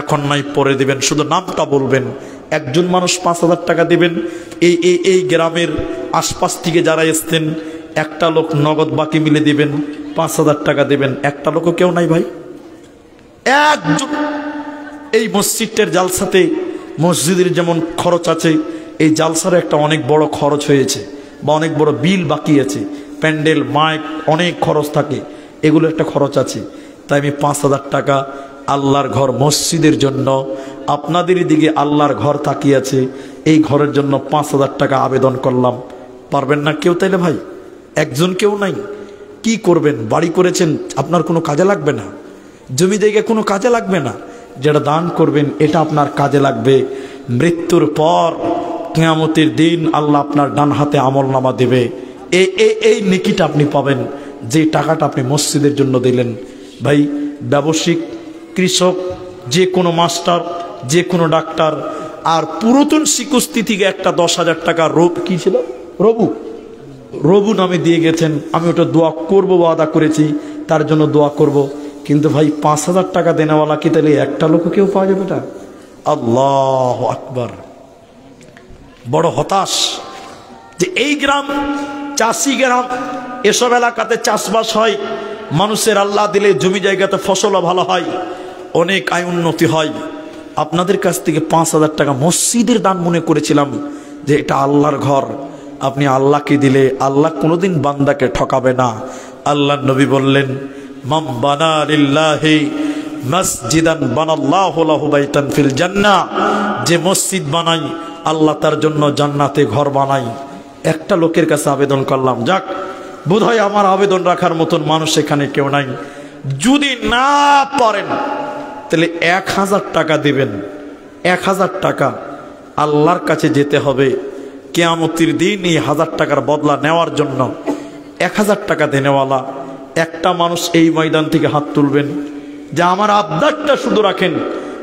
এখন নাই পরে দিবেন, শুধু নামটা বলবেন। একজন মানুষ 5,000 টাকা দিবেন। এই গ্রামের আশপাশ থেকে যারা এসছেন একটা লোক নগদ বাকি মিলে দিবেন, 5,000 টাকা দিবেন। একটা লোকও কেউ নাই ভাই, একজন। এই মসজিদের জালসাতে মসজিদের যেমন খরচ আছে, এই জালসারও একটা অনেক বড় খরচ হয়েছে বা অনেক বড় বিল বাকি আছে। প্যান্ডেল, মাইক, অনেক খরচ থাকে, এগুলো একটা খরচ আছে। তাই আমি 5,000 টাকা আল্লাহর ঘর মসজিদের জন্য, আপনাদের দিকে আল্লাহর ঘর তাকিয়ে আছে, এই ঘরের জন্য 5,000 টাকা আবেদন করলাম। পারবেন না কেউ? তাইলে ভাই একজন কেউ নাই, কি করবেন? বাড়ি করেছেন, আপনার কোনো কাজে লাগবে না, জমি জায়গা কোনো কাজে লাগবে না। যেটা দান করবেন এটা আপনার কাজে লাগবে। মৃত্যুর পর কিয়ামতের দিন আল্লাহ আপনার ডান হাতে আমলনামা দেবে। এই নেকিটা আপনি পাবেন যে টাকাটা আপনি মসজিদের জন্য দিলেন। ভাই ব্যবসায়িক, কৃষক, যে কোনো মাস্টার, যে কোনো ডাক্তার, আর পুরাতন শিকুস্তি থেকে একটা 10,000 টাকা কি ছিল, রবু নামে দিয়ে গেছেন। আমি ওটা দোয়া করবো, ওয়াদা করেছি তার জন্য দোয়া করব। কিন্তু ভাই 5,000 টাকা দেনেওয়ালা কি তাহলে একটা লোক কেউ পাওয়া যাবে না? আল্লাহু আকবার। বড় হতাশ যে এই গ্রাম চাষি গ্রাম, এসব এলাকাতে চাষবাস হয়, মানুষের আল্লাহ দিলে জমি জায়গাতে ফসলও ভালো হয়, অনেক আয় উন্নতি হয়। আপনাদের কাছ থেকে 5,000 টাকা মসজিদের দান মনে করেছিলাম যে এটা আল্লাহর ঘর, আপনি আল্লাহকে দিলে আল্লাহ কোনোদিন বান্দাকে ঠকাবে না। আল্লাহ নবী বললেন, মান বানা লিল্লাহি মসজিদান বানাল্লাহু লাহু বাইতান ফিল জান্নাহ, যে মসজিদ বানাই আল্লাহ তার জন্য জান্নাতে ঘর বানাই। একটা লোকের কাছে আবেদন করলাম, যাক বোধহয় আমার আবেদন রাখার মতন মানুষ এখানে কেউ নাই। যদি না পারেন তাহলে 1,000 টাকা দিবেন। 1,000 টাকা আল্লাহর কাছে যেতে হবে কিয়ামতের দিন এই 1,000 টাকার বদলা নেওয়ার জন্য। 1,000 টাকা দেনেওয়ালা একটা মানুষ এই ময়দান থেকে হাত তুলবেন যে আমার আবদারটা শুধু রাখেন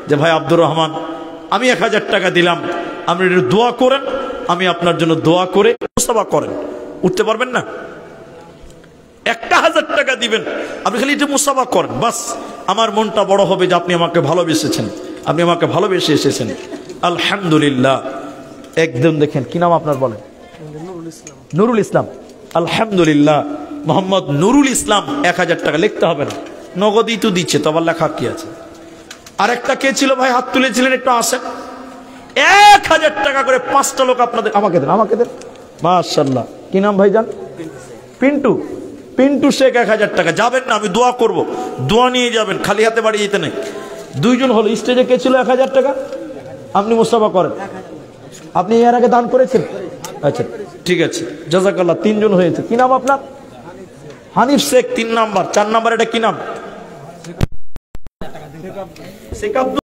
যে ভাই আব্দুর রহমান, আমি 1,000 টাকা দিলাম, আপনি একটু দোয়া করেন, আমি আপনার জন্য দোয়া করে মুসাফা করেন। উঠতে পারবেন না? 1,000 টাকা দিবেন, আপনি খালি একটু মুসাফা করেন, বাস আমার মনটা বড় হবে যে আপনি আমাকে ভালোবেসেছেন, আপনি আমাকে ভালোবেসে এসেছেন। আলহামদুলিল্লাহ। একদম দেখেন কি নাম আপনার, বলেন? নুরুল ইসলাম। আলহামদুলিল্লাহ, মোহাম্মদ নুরুল ইসলাম। 1,000 টাকা লিখতে হবে না, নগদই তো দিচ্ছে, তো আবার লেখা কি আছে? আরেকটা কে ছিল ভাই, হাত তুলেছিলেন, একটু আসেন। 1,000 টাকা করে 5টা লোক আপনাদের আমাকে দেন, আমাকে দেন। মাশাআল্লাহ। কি নাম ভাইজান? পিন্টু। পিন্টু শেখ 1,000 টাকা। যাবেন না, আমি দোয়া করব, দোয়া নিয়ে যাবেন, খালি হাতে বাড়ি যেতে নেই। 2 জন হলো। স্টেজে কে ছিল 1,000 টাকা? আপনি মুস্তাফা করেন, আপনি এর আগে দান করেছেন? আচ্ছা ঠিক আছে, জাযাকাল্লাহ। 3 জন হয়েছে। কি নাম আপনার? হানিফ শেখ 3 নাম্বার। 4 নাম্বার এটা কি নাম? শেখ আব্দুল